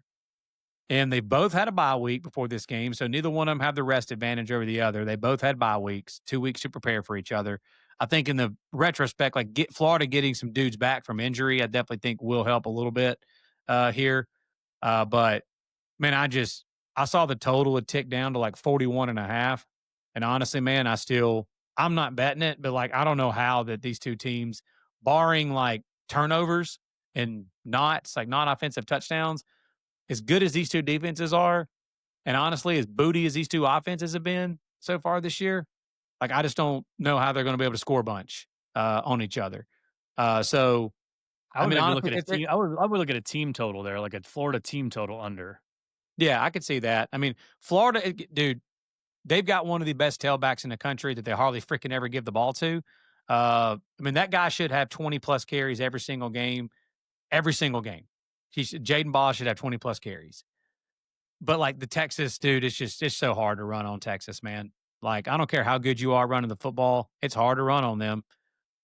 And they both had a bye week before this game, so neither one of them have the rest advantage over the other. They both had bye weeks, 2 weeks to prepare for each other. I think in the retrospect, like Florida getting some dudes back from injury, I definitely think will help a little bit here. But man, I saw the total had ticked down to like 41.5. And honestly, man, I'm not betting it, but like I don't know how that these two teams, barring like turnovers and not offensive touchdowns, as good as these two defenses are, and honestly, as booty as these two offenses have been so far this year, like I just don't know how they're going to be able to score a bunch on each other. So, I I would mean, maybe look honestly, at a team. I would look at a team total there, like a Florida team total under. yeah, I could see that. I mean, Florida, dude, they've got one of the best tailbacks in the country that they hardly freaking ever give the ball to. I mean, that guy should have 20 plus carries every single game. Every single game. Jaden Ball should have 20 plus carries. But like the Texas dude, it's so hard to run on Texas, man. Like I don't care how good you are running the football, it's hard to run on them.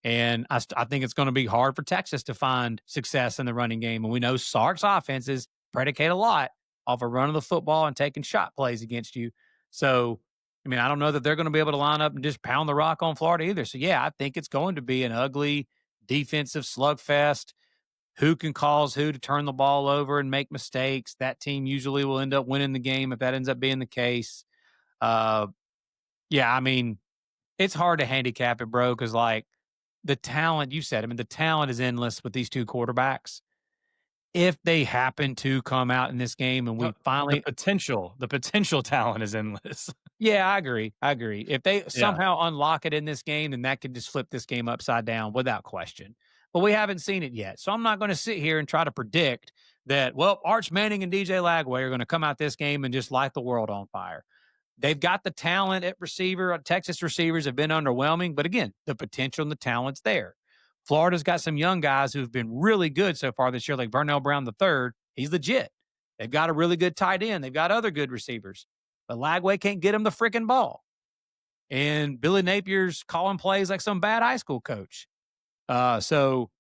And I think it's going to be hard for Texas to find success in the running game. And we know Sark's offenses predicate a lot off of running the football and taking shot plays against you. So, I mean, I don't know that they're going to be able to line up and just pound the rock on Florida either. So, yeah, I think it's going to be an ugly defensive slugfest. Who can cause who to turn the ball over and make mistakes? That team usually will end up winning the game if that ends up being the case. Uh, yeah, I mean, it's hard to handicap it, bro, because like the talent, you said, I mean, the talent is endless with these two quarterbacks. If they happen to come out in this game and No, we finally, the potential talent is endless. yeah, I agree. I agree. If they Yeah. somehow unlock it in this game, then that could just flip this game upside down without question. But we haven't seen it yet. So I'm not going to sit here and try to predict that, well, Arch Manning and DJ Lagway are going to come out this game and just light the world on fire. They've got the talent at receiver. Texas receivers have been underwhelming, but again, the potential and the talent's there. Florida's got some young guys who've been really good so far this year, like Vernell Brown III. He's legit. They've got a really good tight end. They've got other good receivers, but Lagway can't get him the freaking ball. And Billy Napier's calling plays like some bad high school coach. So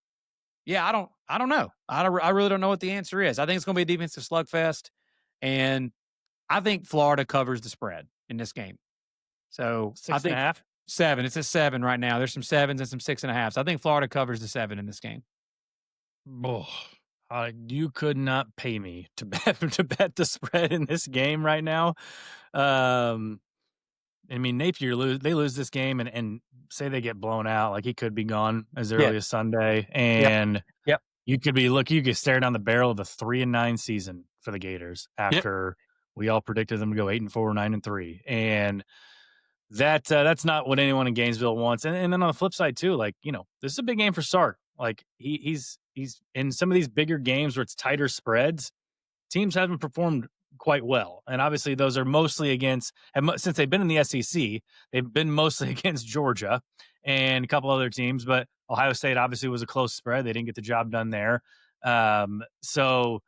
yeah, I don't know. I really don't know what the answer is. I think it's going to be a defensive slugfest, and I think Florida covers the spread in this game. So I Six and a think half. 7. It's a 7 right now. There's some 7s and some 6.5s. I think Florida covers the 7 in this game. Oh, you could not pay me to bet to bet the spread in this game right now. Um, I mean, Napier they lose this game and say they get blown out, like he could be gone as Yeah. early as Sunday, Yep. and Yep. you could stare down the barrel of a 3-9 season for the Gators Yep. after we all predicted them to go 8-4, 9-3, and that's not what anyone in Gainesville wants. And then on the flip side too, like this is a big game for Sark. Like he's in some of these bigger games where it's tighter spreads. Teams haven't performed quite well, and obviously those are mostly against. And since they've been in the SEC, they've been mostly against Georgia and a couple other teams. But Ohio State obviously was a close spread; they didn't get the job done there. So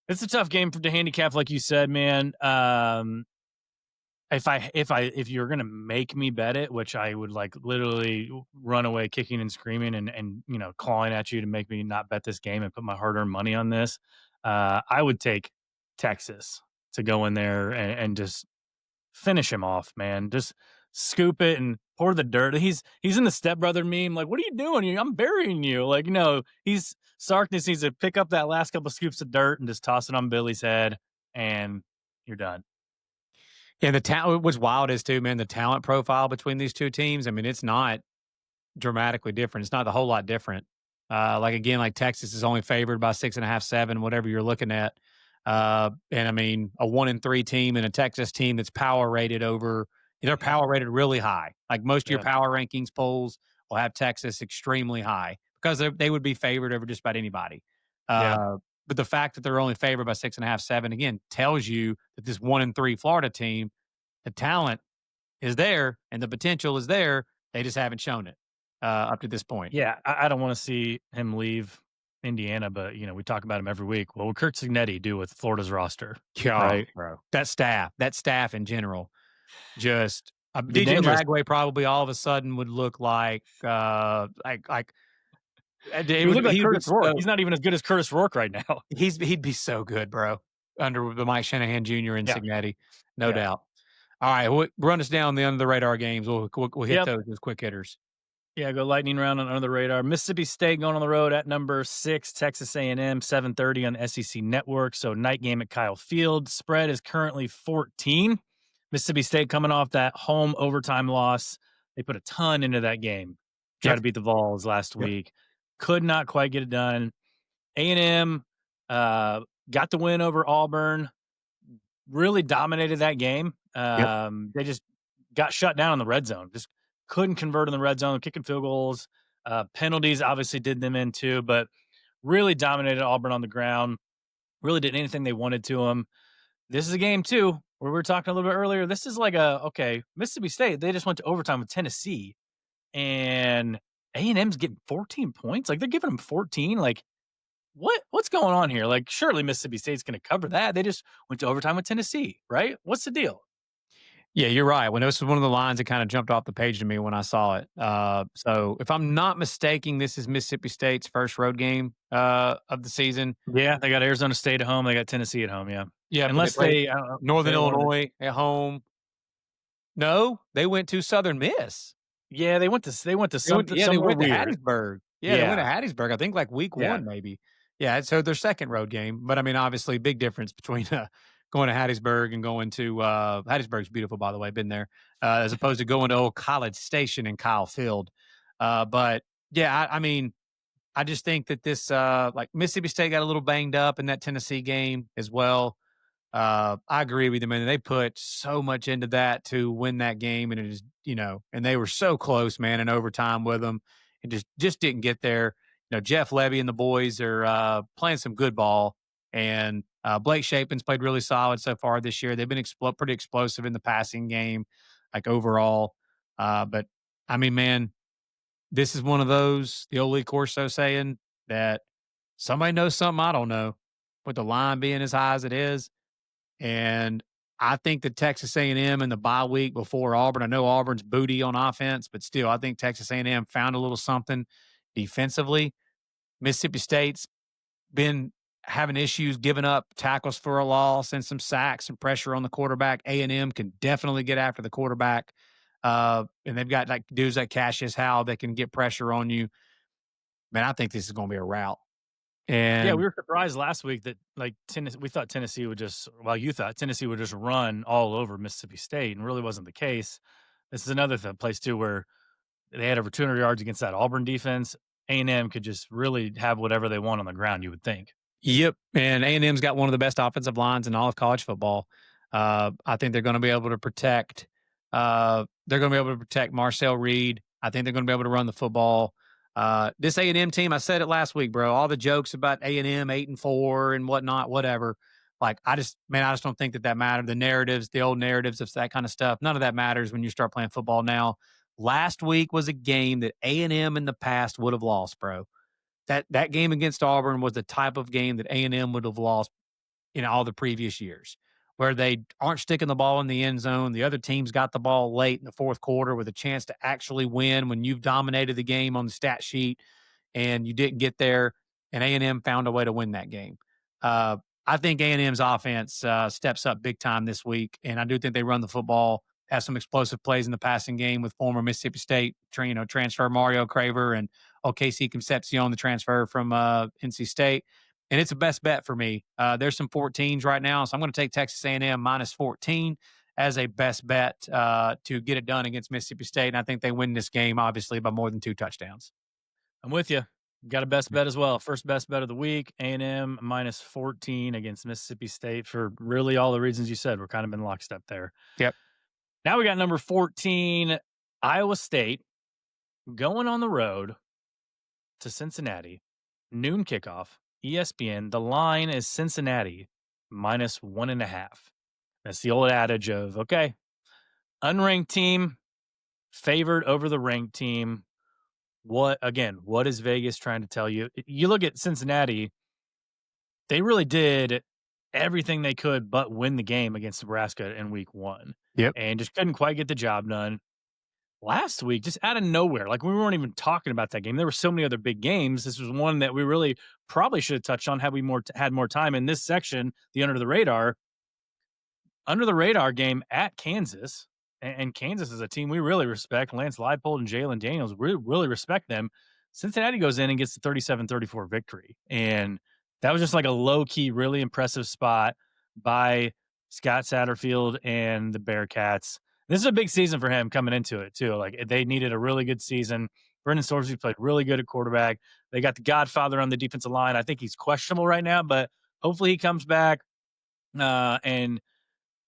it's a tough game to handicap, like you said, man. If you're gonna make me bet it, which I would like literally run away kicking and screaming and clawing at you to make me not bet this game and put my hard earned money on this, I would take Texas to go in there and just finish him off, man. Just scoop it and pour the dirt. He's in the stepbrother meme. Like, what are you doing? I'm burying you. Like, he's Sarkness needs to pick up that last couple scoops of dirt and just toss it on Billy's head, and you're done. Yeah, the talent what's wild is too, man, the talent profile between these 2 teams. I mean, it's not dramatically different. It's not a whole lot different. Like again, like Texas is only favored by 6.5, 7, whatever you're looking at. And I mean, a 1-3 team and a Texas team that's power rated over. They're power rated really high. Like most of your Yeah, power rankings polls will have Texas extremely high because they would be favored over just about anybody. yeah, But the fact that they're only favored by 6.5, 7 again tells you that this 1-3 Florida team, the talent is there and the potential is there. They just haven't shown it up to this point. yeah. I don't want to see him leave Indiana, but we talk about him every week. What would Kurt Signetti do with Florida's roster, God, right? bro. That staff in general, just It'd be DJ dangerous. Lagway probably all of a sudden would look like He would look like he would be Curtis Rourke. so He's not even as good as Curtis Rourke right now. he'd be so good, bro, under the Mike Shanahan Jr. and Yeah, Signetti, no yeah. doubt. All right, run us down the under the radar games. We'll hit Yep. those as quick hitters. Yeah, go lightning round on under the radar. Mississippi State going on the road at number 6, Texas A&M, 7:30 on the SEC Network. So night game at Kyle Field. Spread is currently 14. Mississippi State coming off that home overtime loss. They put a ton into that game. Try Yep. to beat the Vols last Yep. week. Could not quite get it done. A&M got the win over Auburn. Really dominated that game. Yep. They just got shut down in the red zone. Just couldn't convert in the red zone, kicking field goals. Penalties obviously did them in too, but really dominated Auburn on the ground. Really did anything they wanted to them. This is a game too where we were talking a little bit earlier. This is like Mississippi State. They just went to overtime with Tennessee, and A&M's getting 14 points. Like they're giving them 14. Like what's going on here? Like surely Mississippi State's going to cover that. They just went to overtime with Tennessee, right? What's the deal? Yeah, you're right. When this was one of the lines that kind of jumped off the page to me when I saw it. So if I'm not mistaken, this is Mississippi State's first road game of the season. Yeah, they got Arizona State at home. They got Tennessee at home. Yeah, Yeah, but they unless played they I don't know, Northern they wanted. Illinois at home. No, they went to Southern Miss. Yeah, they went to They somewhere went to weird. Hattiesburg. Yeah, they went to Yeah, Hattiesburg, I think, like, week yeah, 1 maybe. Yeah, so their second road game, but, I mean, obviously, big difference between, going to Hattiesburg and going to, Hattiesburg's beautiful, by the way, been there, as opposed to going to Old College Station in Kyle Field. But, yeah, I mean, I just think that this, like, Mississippi State got a little banged up in that Tennessee game as well. I agree with you, man. They put so much into that to win that game, and it is, and they were so close, man, in overtime with them, and just didn't get there. Jeff Levy and the boys are playing some good ball, and Blake Shapen's played really solid so far this year. They've been pretty explosive in the passing game, like overall. But I mean, man, this is one of those the old Lee Corso saying that somebody knows something I don't know, with the line being as high as it is. And I think that Texas A&M in the bye week before Auburn, I know Auburn's booty on offense, but still, I think Texas A&M found a little something defensively. Mississippi State's been having issues giving up tackles for a loss and some sacks and pressure on the quarterback. A&M can definitely get after the quarterback. And they've got like dudes like Cassius Howe that can get pressure on you. Man, I think this is going to be a rout. Yeah, we And were surprised last week that like Tennessee. We thought Tennessee would just, well, you thought Tennessee would just run all over Mississippi State, and really wasn't the case. This is another place too where they had over 200 yards against that Auburn defense. A&M could just really have whatever they want on the ground. You would think. yep, and A&M's got one of the best offensive lines in all of college football. I think they're going to be able to protect. They're going to be able to protect Marcel Reed. I think they're going to be able to run the football. This A&M team, I said it last week, bro. All the jokes about A&M 8-4 and whatnot, whatever. Like I just don't think that matters. The narratives, the old narratives of that kind of stuff, none of that matters when you start playing football now. Last week was a game that A&M in the past would have lost, bro. That game against Auburn was the type of game that A&M would have lost in all the previous years, where they aren't sticking the ball in the end zone. The other team's got the ball late in the fourth quarter with a chance to actually win when you've dominated the game on the stat sheet and you didn't get there. And A&M found a way to win that game. Uh, I think A&M's offense steps up big time this week, and I do think they run the football. Has some explosive plays in the passing game with former Mississippi State, transfer Mario Craver and OKC Concepcion, the transfer from NC State, and it's a best bet for me. There's some 14s right now, so I'm going to take Texas A&M minus 14 as a best bet to get it done against Mississippi State, and I think they win this game obviously by more than 2 touchdowns. I'm with you. Got a best bet as well. First best bet of the week, A&M minus 14 against Mississippi State for really all the reasons you said. We're kind of in lockstep there. Yep. Now we got number 14, Iowa State, going on the road to Cincinnati. Noon kickoff, ESPN. The line is Cincinnati minus 1.5. That's the old adage of, okay, unranked team favored over the ranked team. What is Vegas trying to tell you? You look at Cincinnati, they really did everything they could but win the game against Nebraska in week 1. Yep. And just couldn't quite get the job done. Last week, just out of nowhere, like we weren't even talking about that game. There were so many other big games. This was one that we really probably should have touched on had we had more time in this section, the under the radar game at Kansas. And Kansas is a team we really respect. Lance Leipold and Jalen Daniels, we really respect them. Cincinnati goes in and gets the 37-34 victory. And that was just like a low-key, really impressive spot by Scott Satterfield and the Bearcats. This is a big season for him coming into it, too. Like, they needed a really good season. Brendan Sorsby played really good at quarterback. They got the Godfather on the defensive line. I think he's questionable right now, but hopefully he comes back. And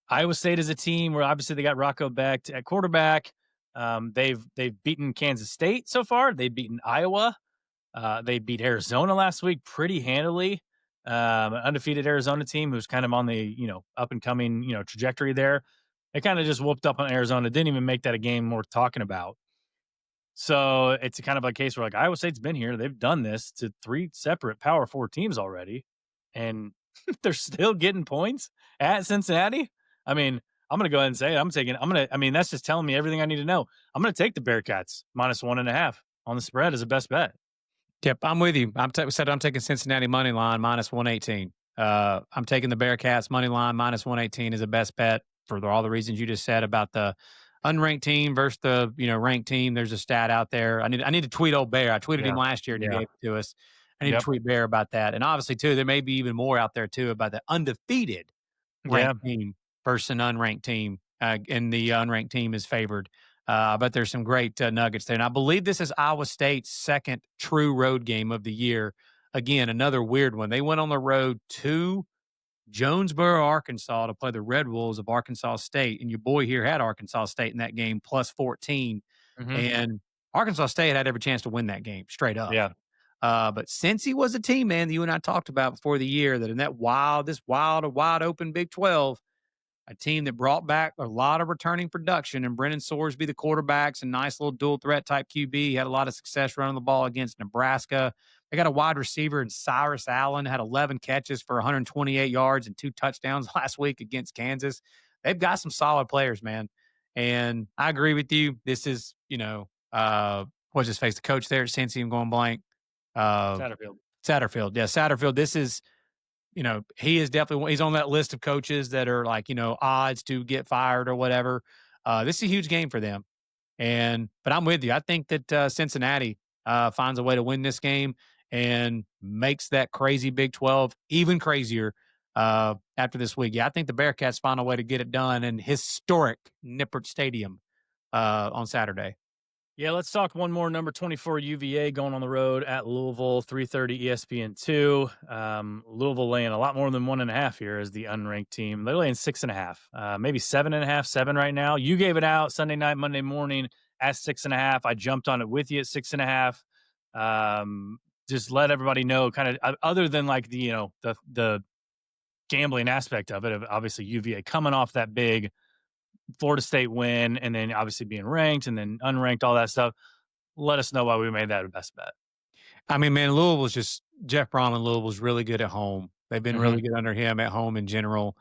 Iowa State is a team where obviously they got Rocco Becht at quarterback. They've beaten Kansas State so far. They've beaten Iowa. They beat Arizona last week pretty handily. An undefeated Arizona team who's kind of on the up and coming trajectory there. They kind of just whooped up on Arizona. Didn't even make that a game worth talking about. So it's a kind of a case where like Iowa State's been here. They've done this to 3 separate Power 4 teams already, and they're still getting points at Cincinnati. I mean, I'm going to go ahead and say that's just telling me everything I need to know. I'm going to take the Bearcats minus 1.5 on the spread as a best bet. Yep, I'm with you. I'm taking Cincinnati money line minus 118. I'm taking the Bearcats money line minus 118 as a best bet for all the reasons you just said about the unranked team versus the ranked team. There's a stat out there. I need to tweet old Bear. I tweeted him last year and he gave it to us. I need to tweet Bear about that. And obviously too, there may be even more out there too about the undefeated ranked team versus an unranked team. And the unranked team is favored. But there's some great nuggets there. And I believe this is Iowa State's second true road game of the year. Again, another weird one. They went on the road to Jonesboro, Arkansas to play the Red Wolves of Arkansas State. And your boy here had Arkansas State in that game plus 14. Mm-hmm. And Arkansas State had every chance to win that game straight up. Yeah. But since he was a team, man, that you and I talked about before the year, that in that wide open Big 12, a team that brought back a lot of returning production, and Brennan Sorsby, the quarterbacks, a nice little dual threat type QB, had a lot of success running the ball against Nebraska. They got a wide receiver in Cyrus Allen, had 11 catches for 128 yards and 2 touchdowns last week against Kansas. They've got some solid players, man. And I agree with you. This is, what's his face? The coach there at Cincy, I'm going blank. Satterfield. Satterfield. Yeah, Satterfield. This is he is definitely he's on that list of coaches that are like, odds to get fired or whatever. This is a huge game for them. But I'm with you. I think that Cincinnati finds a way to win this game and makes that crazy Big 12 even crazier after this week. Yeah, I think the Bearcats find a way to get it done in historic Nippert Stadium on Saturday. Yeah, let's talk one more. Number 24 UVA going on the road at Louisville, 3:30 ESPN2. Louisville laying a lot more than 1.5 here as the unranked team. They're laying 6.5, maybe 7.5, 7 right now. You gave it out Sunday night, Monday morning at 6.5. I jumped on it with you at 6.5. Just let everybody know, kind of other than like the gambling aspect of it, of obviously UVA coming off that big Florida State win, and then obviously being ranked and then unranked, all that stuff. Let us know why we made that a best bet. I mean, man, Louisville's just Jeff Brom and Louisville's really good at home. They've been Mm-hmm. really good under him at home in general.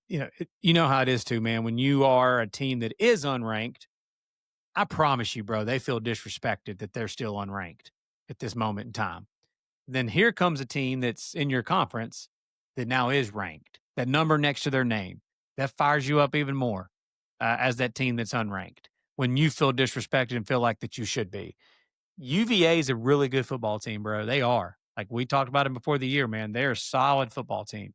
You know how it is too, man. When you are a team that is unranked, I promise you, bro, they feel disrespected that they're still unranked at this moment in time. Then here comes a team that's in your conference that now is ranked, that number next to their name, that fires you up even more as that team that's unranked when you feel disrespected and feel like that you should be. UVA is a really good football team, bro. They are. Like we talked about them before the year, man. They're a solid football team.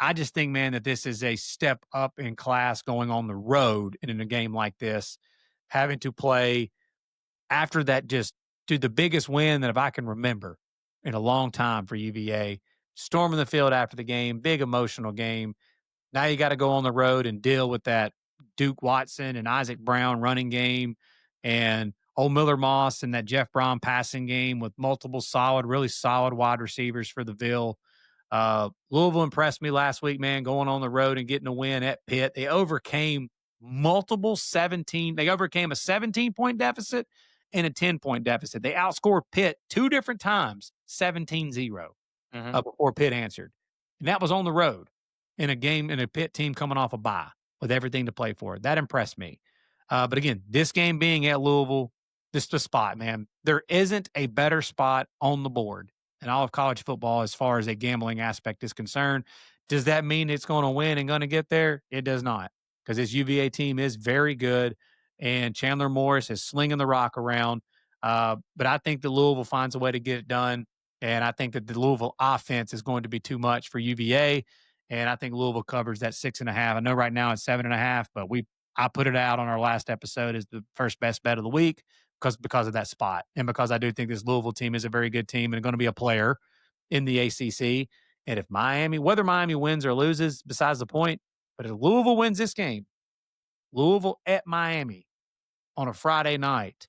I just think, man, that this is a step up in class going on the road and in a game like this, having to play after that, just dude, the biggest win that if I can remember in a long time for UVA, storming the field after the game, big emotional game. Now you got to go on the road and deal with that Duke Watson and Isaac Brown running game and old Miller Moss and that Jeff Brom passing game with multiple really solid wide receivers for the Ville. Louisville impressed me last week, man, going on the road and getting a win at Pitt. They overcame they overcame a 17-point deficit and a 10-point deficit. They outscored Pitt two different times, 17-0, Mm-hmm. before Pitt answered. And that was on the road in a game in a Pitt team coming off a bye with everything to play for. That impressed me. But again, this game being at Louisville, this is the spot, man. There isn't a better spot on the board in all of college football as far as a gambling aspect is concerned. Does that mean it's going to win and going to get there? It does not, because this UVA team is very good, and Chandler Morris is slinging the rock around. But I think that Louisville finds a way to get it done, and I think that the Louisville offense is going to be too much for UVA, and I think Louisville covers that 6.5. I know right now it's 7.5, but I put it out on our last episode as the first best bet of the week because of that spot, and because I do think this Louisville team is a very good team and going to be a player in the ACC. And if whether Miami wins or loses, besides the point, but if Louisville wins this game, Louisville at Miami on a Friday night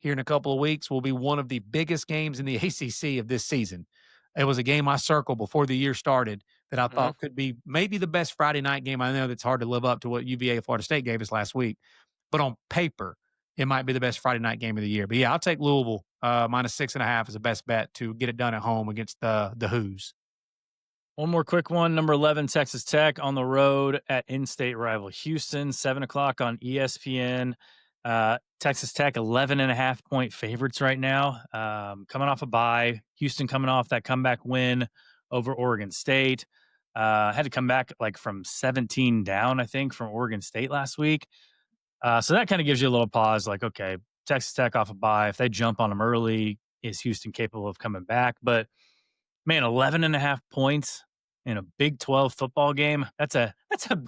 here in a couple of weeks will be one of the biggest games in the ACC of this season. It was a game I circled before the year started that I Mm-hmm. thought could be maybe the best Friday night game. I know that's hard to live up to what UVA Florida State gave us last week, but on paper, it might be the best Friday night game of the year. But yeah, I'll take Louisville minus 6.5 as a best bet to get it done at home against the Who's. One more quick one. Number 11, Texas Tech on the road at in-state rival Houston, 7 o'clock on ESPN. Texas Tech, 11.5-point favorites right now. Coming off a bye. Houston coming off that comeback win over Oregon State. Had to come back like from 17 down, I think, from Oregon State last week. So that kind of gives you a little pause, like, okay, Texas Tech off a bye. If they jump on them early, is Houston capable of coming back? But man, 11.5 points in a Big 12 football game. That's a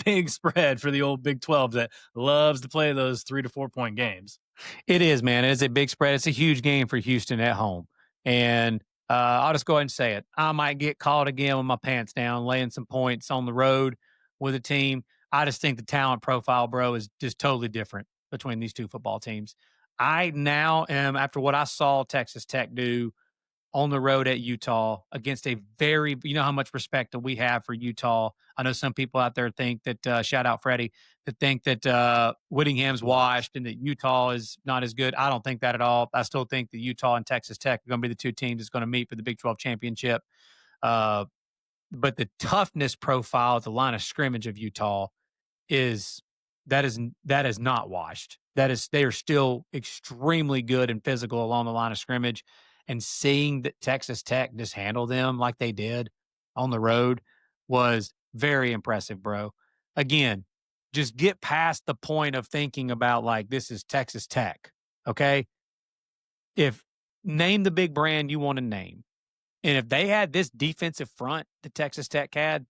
big spread for the old Big 12 that loves to play those 3 to 4 point games. It is, man. It is a big spread. It's a huge game for Houston at home. And I'll just go ahead and say it. I might get caught again with my pants down, laying some points on the road with a team. I just think the talent profile, bro, is just totally different between these two football teams. I now am, after what I saw Texas Tech do on the road at Utah against you know how much respect that we have for Utah. I know some people out there think that, shout out Freddie, that think that Whittingham's washed and that Utah is not as good. I don't think that at all. I still think that Utah and Texas Tech are going to be the two teams that's going to meet for the Big 12 championship. But the toughness profile at the line of scrimmage of Utah is that is not washed. They are still extremely good and physical along the line of scrimmage, and seeing that Texas Tech just handle them like they did on the road was very impressive, bro. Again, just get past the point of thinking about like this is Texas Tech. Okay. If name the big brand you want to name. And if they had this defensive front that Texas Tech had,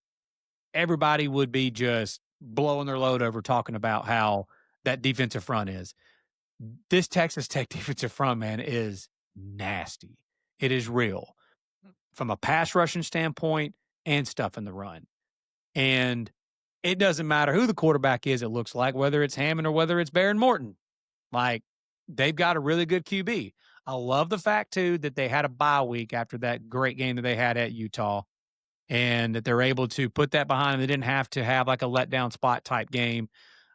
everybody would be just blowing their load over talking about how that defensive front is. This Texas Tech defensive front, man, is nasty. It is real from a pass rushing standpoint and stuff in the run. And it doesn't matter who the quarterback is, it looks like, whether it's Hammond or whether it's Baron Morton. Like, they've got a really good QB. I love the fact, too, that they had a bye week after that great game that they had at Utah and that they're able to put that behind them. They didn't have to have like a letdown spot type game.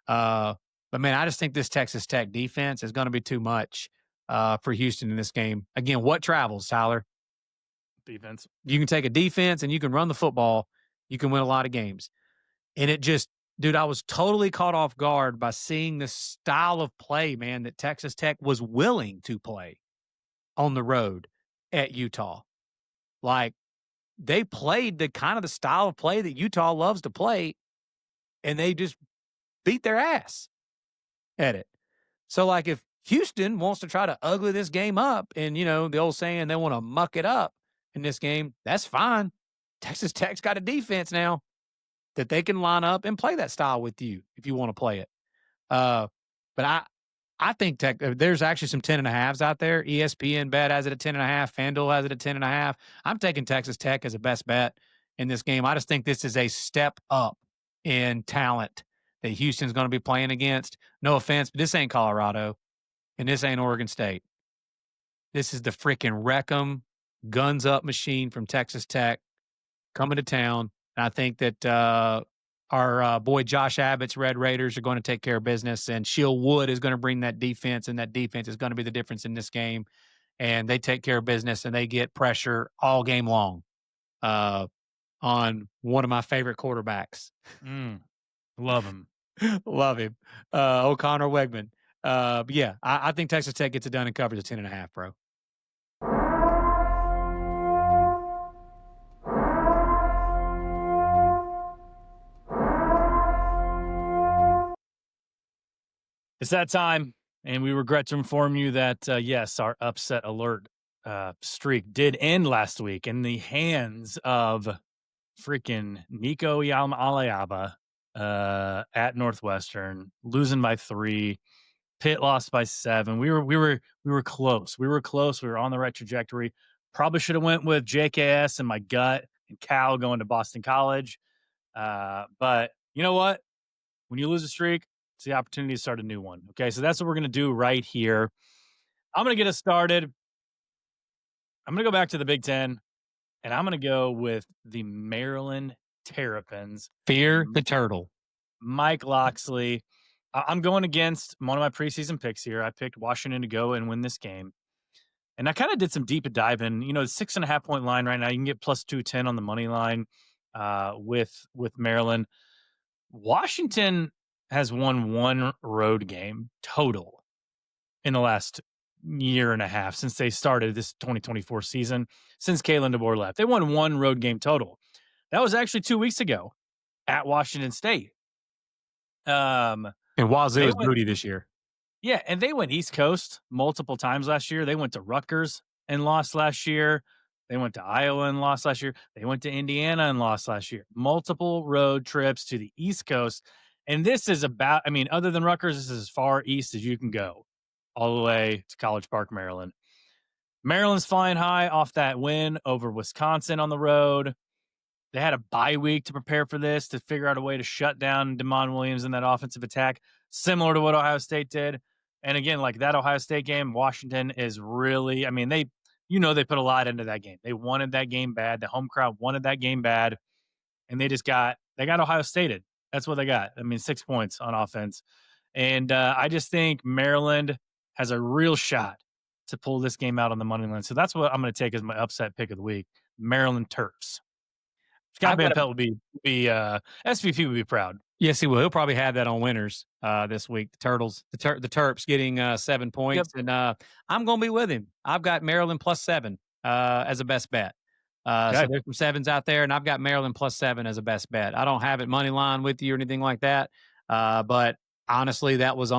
But, man, I just think this Texas Tech defense is going to be too much for Houston in this game. Again, what travels, Tyler? Defense. You can take a defense and you can run the football. You can win a lot of games. And it just, dude, I was totally caught off guard by seeing the style of play, man, that Texas Tech was willing to play on the road at Utah. Like, they played the kind of the style of play that Utah loves to play, and they just beat their ass at it. So, like, if Houston wants to try to ugly this game up and, you know, the old saying they want to muck it up in this game, that's fine. Texas Tech's got a defense now that they can line up and play that style with you if you want to play it. But I think Tech, there's actually some 10.5s out there. ESPN bet has it at 10.5. FanDuel has it at 10.5. I'm taking Texas Tech as a best bet in this game. I just think this is a step up in talent that Houston's going to be playing against. No offense, but this ain't Colorado and this ain't Oregon State. This is the freaking wreck 'em, guns up machine from Texas Tech coming to town. And I think that our boy Josh Abbott's Red Raiders are going to take care of business, and Shield Wood is going to bring that defense, and that defense is going to be the difference in this game. And they take care of business, and they get pressure all game long on one of my favorite quarterbacks. Love him. Love him. O'Connor Wegman. But yeah, I think Texas Tech gets it done and covers a 10.5, bro. It's that time, and we regret to inform you that, yes, our upset alert streak did end last week in the hands of freaking Nico Yalama at Northwestern, losing by 3. Pitt lost by 7. We were close. We were close. We were on the right trajectory. Probably should have went with JKS and my gut and Cal going to Boston College. But you know what? When you lose a streak, it's the opportunity to start a new one. Okay, so that's what we're going to do right here. I'm going to get us started. I'm going to go back to the Big Ten, and I'm going to go with the Maryland Terrapins. Fear the turtle. Mike Locksley. I'm going against one of my preseason picks here. I picked Washington to go and win this game. And I kind of did some deep diving. You know, the 6.5 point line right now, you can get plus 210 on the money line with Maryland. Washington has won one road game total in the last year and a half since they started this 2024 season, since Kalen DeBoer left. They won one road game total. That was actually 2 weeks ago at Washington State. And Wazoo is booty this year. Yeah, and they went East Coast multiple times last year. They went to Rutgers and lost last year. They went to Iowa and lost last year. They went to Indiana and lost last year. Multiple road trips to the East Coast. And this is about, I mean, other than Rutgers, this is as far east as you can go, all the way to College Park, Maryland. Maryland's flying high off that win over Wisconsin on the road. They had a bye week to prepare for this, to figure out a way to shut down DeMond Williams in that offensive attack, similar to what Ohio State did. And again, like that Ohio State game, Washington is really, I mean, they put a lot into that game. They wanted that game bad. The home crowd wanted that game bad. And they got Ohio Stated. That's what they got. I mean, 6 points on offense. And I just think Maryland has a real shot to pull this game out on the money line. So that's what I'm going to take as my upset pick of the week. Maryland Terps. Scott Van Pelt would be SVP would be proud. Yes, he will. He'll probably have that on winners this week. The Terps getting 7 points, and I'm going to be with him. I've got Maryland plus 7 as a best bet. So Okay. there's some sevens out there, and I've got Maryland +7 as a best bet. I don't have it money line with you or anything like that, but honestly, that was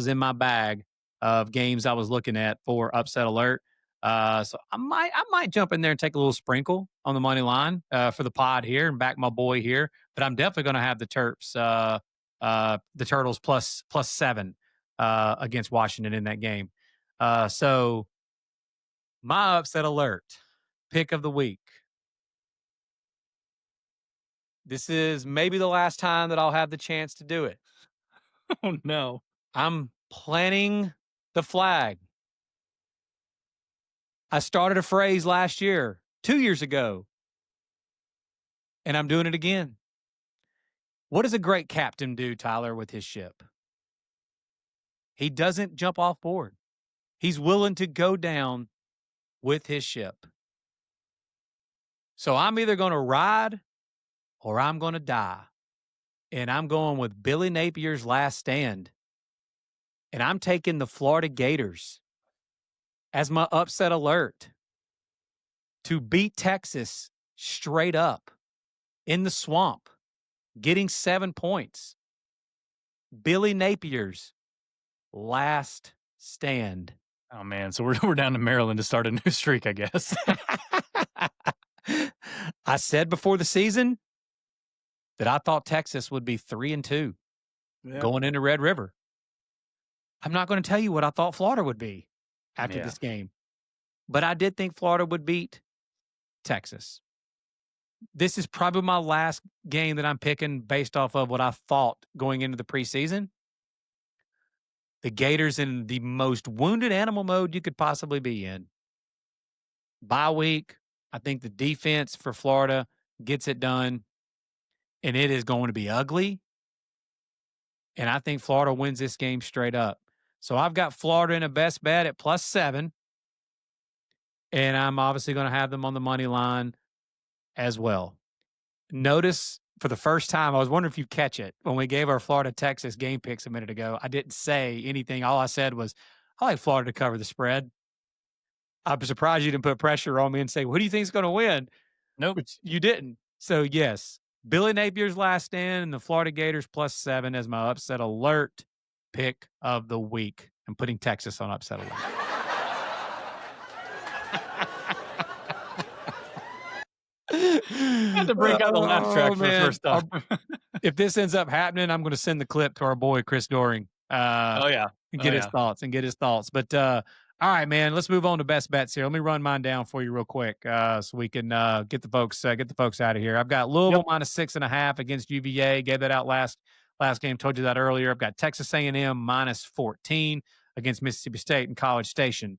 in my bag of games I was looking at for upset alert. So I might jump in there and take a little sprinkle on the money line for the pod here and back my boy here. But I'm definitely going to have the Turtles plus 7 against Washington in that game. So my upset alert pick of the week. This is maybe the last time that I'll have the chance to do it. Oh no. I'm planting the flag. I started a phrase last year, 2 years ago, and I'm doing it again. What does a great captain do, Tyler, with his ship? He doesn't jump off board. He's willing to go down with his ship. So I'm either going to ride or I'm going to die. And I'm going with Billy Napier's last stand. And I'm taking the Florida Gators as my upset alert to beat Texas straight up in the swamp, getting 7 points. Billy Napier's last stand. Oh man. So we're down to Maryland to start a new streak, I guess. I said before the season that I thought Texas would be 3-2 going into Red River. I'm not going to tell you what I thought Florida would be after this game, but I did think Florida would beat Texas. This is probably my last game that I'm picking based off of what I thought going into the preseason. The Gators in the most wounded animal mode you could possibly be in. Bye week, I think the defense for Florida gets it done, and it is going to be ugly. And I think Florida wins this game straight up. So I've got Florida in a best bet at +7, and I'm obviously going to have them on the money line as well. Notice for the first time, I was wondering if you catch it when we gave our Florida Texas game picks a minute ago. I didn't say anything. All I said was, I like Florida to cover the spread. I'm surprised you didn't put pressure on me and say, "What do you think is going to win?" Nope. Which you didn't. So yes, Billy Napier's last stand and the Florida Gators +7 as my upset alert pick of the week. I'm putting Texas on upset alert. I had to break out the laugh track for the first time. If this ends up happening, I'm going to send the clip to our boy Chris Doring. Oh yeah. And get his thoughts. But all right, man, let's move on to best bets here. Let me run mine down for you real quick, so we can get the folks out of here. I've got Louisville -6.5 against UVA. Gave that out last game. Told you that earlier. I've got Texas A&M -14 against Mississippi State and College Station.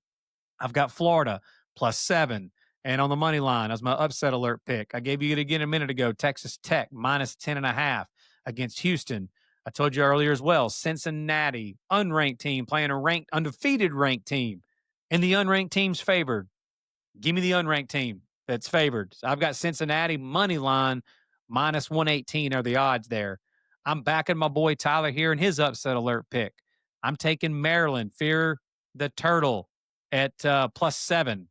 I've got Florida +7. And on the money line, as my upset alert pick, I gave you it again a minute ago. Texas Tech -10.5 against Houston. I told you earlier as well, Cincinnati, unranked team, playing a undefeated ranked team. And the unranked team's favored. Give me the unranked team that's favored. So I've got Cincinnati money line -118 are the odds there. I'm backing my boy Tyler here in his upset alert pick. I'm taking Maryland, fear the turtle at +7.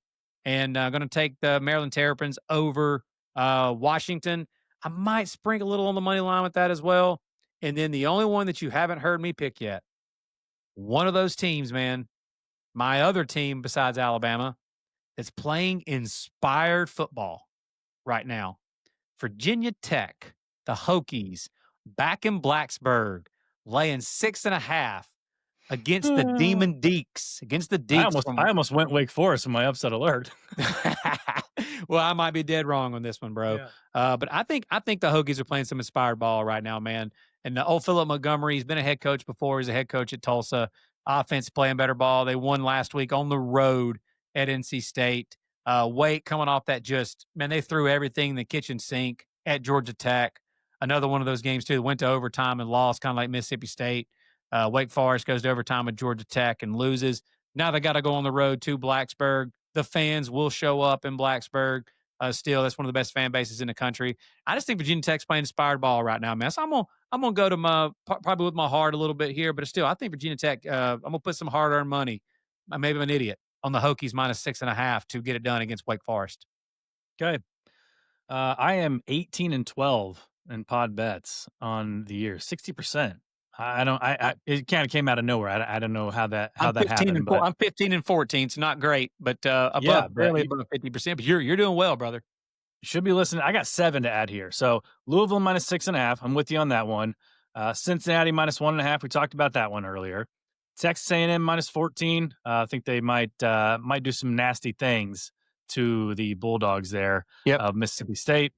And I'm going to take the Maryland Terrapins over Washington. I might sprinkle a little on the money line with that as well. And then the only one that you haven't heard me pick yet, one of those teams, man, my other team besides Alabama, that's playing inspired football right now. Virginia Tech, the Hokies, back in Blacksburg, laying 6.5 against the Demon Deeks. Against the Deeks. I almost went Wake Forest in my upset alert. Well, I might be dead wrong on this one, bro. Yeah. But I think the Hokies are playing some inspired ball right now, man. And the old Philip Montgomery, he's been a head coach before. He's a head coach at Tulsa. Offense playing better ball. They won last week on the road at NC State. Wake coming off that they threw everything in the kitchen sink at Georgia Tech. Another one of those games, too. Went to overtime and lost, kind of like Mississippi State. Wake Forest goes to overtime with Georgia Tech and loses. Now they got to go on the road to Blacksburg. The fans will show up in Blacksburg. Still, that's one of the best fan bases in the country. I just think Virginia Tech's playing inspired ball right now, man. So I'm gonna go to probably with my heart a little bit here, but still, I think Virginia Tech. I'm gonna put some hard-earned money. Maybe I'm an idiot on the Hokies -6.5 to get it done against Wake Forest. Okay. I am 18-12 in pod bets on the year, 60%. I don't. I it kind of came out of nowhere. I don't know how that happened, but I'm 15 and 14, so not great, but yeah, above but barely you above 50%. But you're doing well, brother. should be listening. I got 7 to add here. So Louisville -6.5. I'm with you on that one. Cincinnati -1.5. We talked about that one earlier. Texas A&M -14. I think they might do some nasty things to the Bulldogs there Yep. of Mississippi State.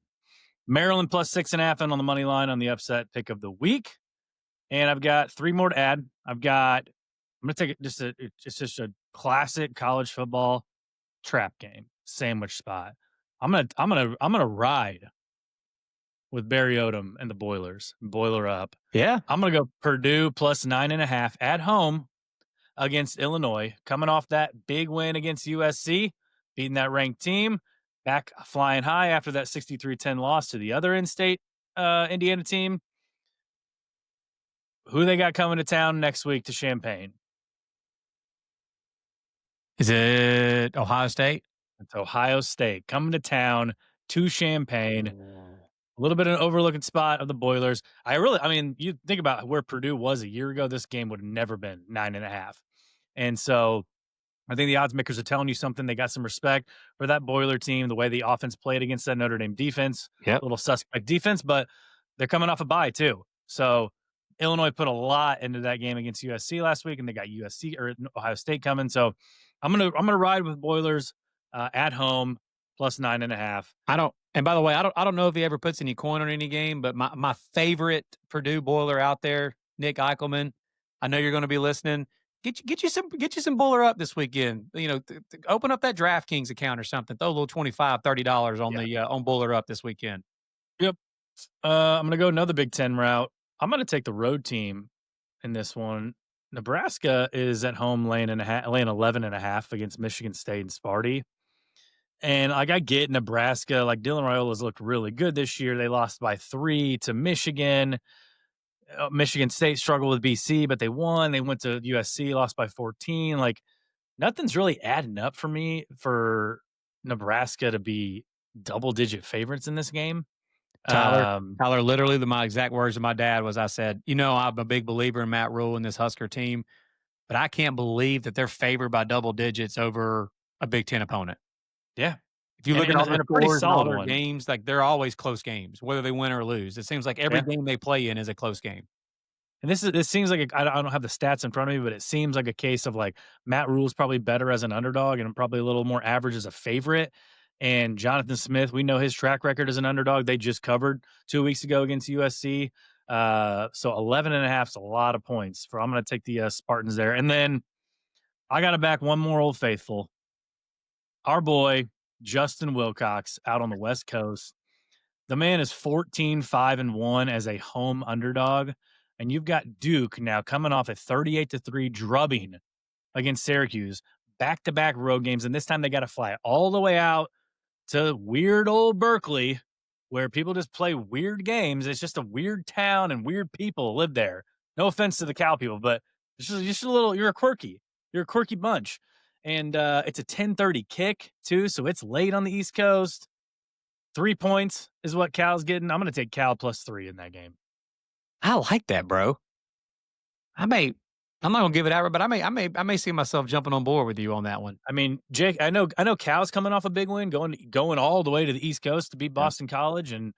Maryland +6.5 and on the money line on the upset pick of the week. And I've got 3 more to add. I'm gonna take it just a classic college football trap game, sandwich spot. I'm gonna ride with Barry Odom and the Boilers, boiler up. Yeah. I'm gonna go Purdue +9.5 at home against Illinois, coming off that big win against USC, beating that ranked team, back flying high after that 63-10 loss to the other in-state Indiana team. Who they got coming to town next week to Champaign? Is it Ohio State? It's Ohio State coming to town to Champaign. A little bit of an overlooking spot of the Boilers. I mean, you think about where Purdue was a year ago, this game would have never been 9.5. And so I think the odds makers are telling you something. They got some respect for that Boiler team, the way the offense played against that Notre Dame defense, Yep. a little suspect defense, but they're coming off a bye too. So Illinois put a lot into that game against USC last week, and they got USC or Ohio State coming. So I'm gonna ride with Boilers at home +9.5. I don't. And by the way, I don't know if he ever puts any coin on any game, but my favorite Purdue boiler out there, Nick Eichelman. I know you're going to be listening. Get you some boiler up this weekend. You know, open up that DraftKings account or something. Throw a little $25, $30 on Yeah. the on boiler up this weekend. Yep. I'm gonna go another Big Ten route. I'm gonna take the road team in this one. Nebraska is at home laying 11.5 against Michigan State and Sparty. And like I get Nebraska, like Dylan Raiola's looked really good this year. They lost by 3 to Michigan. Michigan State struggled with BC, but they won. They went to USC, lost by 14. Like nothing's really adding up for me for Nebraska to be double digit favorites in this game. Tyler, Um, Tyler, literally my exact words of my dad was, I said, you know, I'm a big believer in Matt Rule and this Husker team, but I can't believe that they're favored by double digits over a Big Ten opponent. yeah, If you look at all and their a pretty scores and all solid their one. games, like they're always close games, whether they win or lose. It seems like every Yeah. game they play in is a close game. And this seems like I don't have the stats in front of me, but it seems like a case of like Matt Rule's probably better as an underdog and probably a little more average as a favorite. And Jonathan Smith, we know his track record as an underdog. They just covered 2 weeks ago against USC. So 11.5 is a lot of points for I'm going to take the Spartans there. And then I got to back one more old faithful. Our boy, Justin Wilcox out on the West Coast. The man is 14-5-1 as a home underdog. And you've got Duke now coming off a 38-3 drubbing against Syracuse, back-to-back road games. And this time they got to fly all the way out to weird old Berkeley, where people just play weird games. It's just a weird town and weird people live there. No offense to the Cal people, but just a little, you're a quirky bunch. And it's a 10:30 kick too. So it's late on the East Coast. 3 points is what Cal's getting. I'm going to take Cal +3 in that game. I like that, bro. I'm not gonna give it out, but I may see myself jumping on board with you on that one. I mean, Jake, I know Cal's coming off a big win, going all the way to the East Coast to beat Yeah. Boston College, and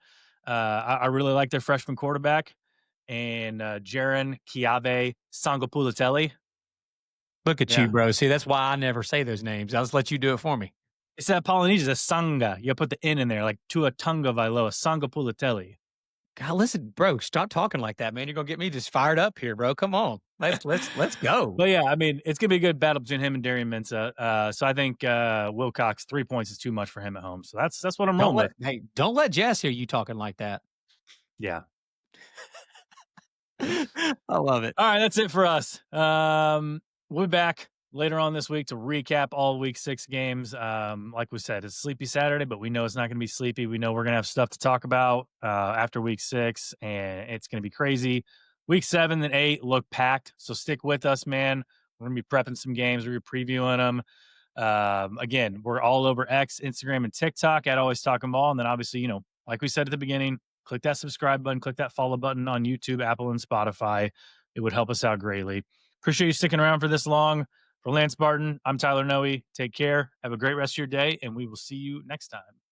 I really like their freshman quarterback and Jaron Chiave Sangapulatelli. Look at you, Yeah, bro. See, that's why I never say those names. I'll just let you do it for me. it's that Polynesian, it's a Sanga. You put the N in there, like Tua Tunga Vailoa, Sangapulatelli. God, listen, bro, stop talking like that, man. You're gonna get me just fired up here, bro. Come on. Let's go. But yeah, I mean, it's gonna be a good battle between him and Darian Mensah. So I think Wilcox 3 points is too much for him at home. So that's what I'm rolling with. Don't let Jess hear you talking like that. Yeah. I love it. All right, that's it for us. We'll be back later on this week to recap all week 6 games. Like we said, it's sleepy Saturday, but we know it's not going to be sleepy. We know we're going to have stuff to talk about after week 6, and it's going to be crazy. Week 7 and 8 look packed, so stick with us, man. We're going to be prepping some games. We're previewing them. Again, we're all over X, Instagram, and TikTok at Always Talking Ball, and then obviously, like we said at the beginning, click that subscribe button, click that follow button on YouTube, Apple, and Spotify. It would help us out greatly. Appreciate you sticking around for this long. For Lance Barton, I'm Tyler Nohe. Take care. Have a great rest of your day, and we will see you next time.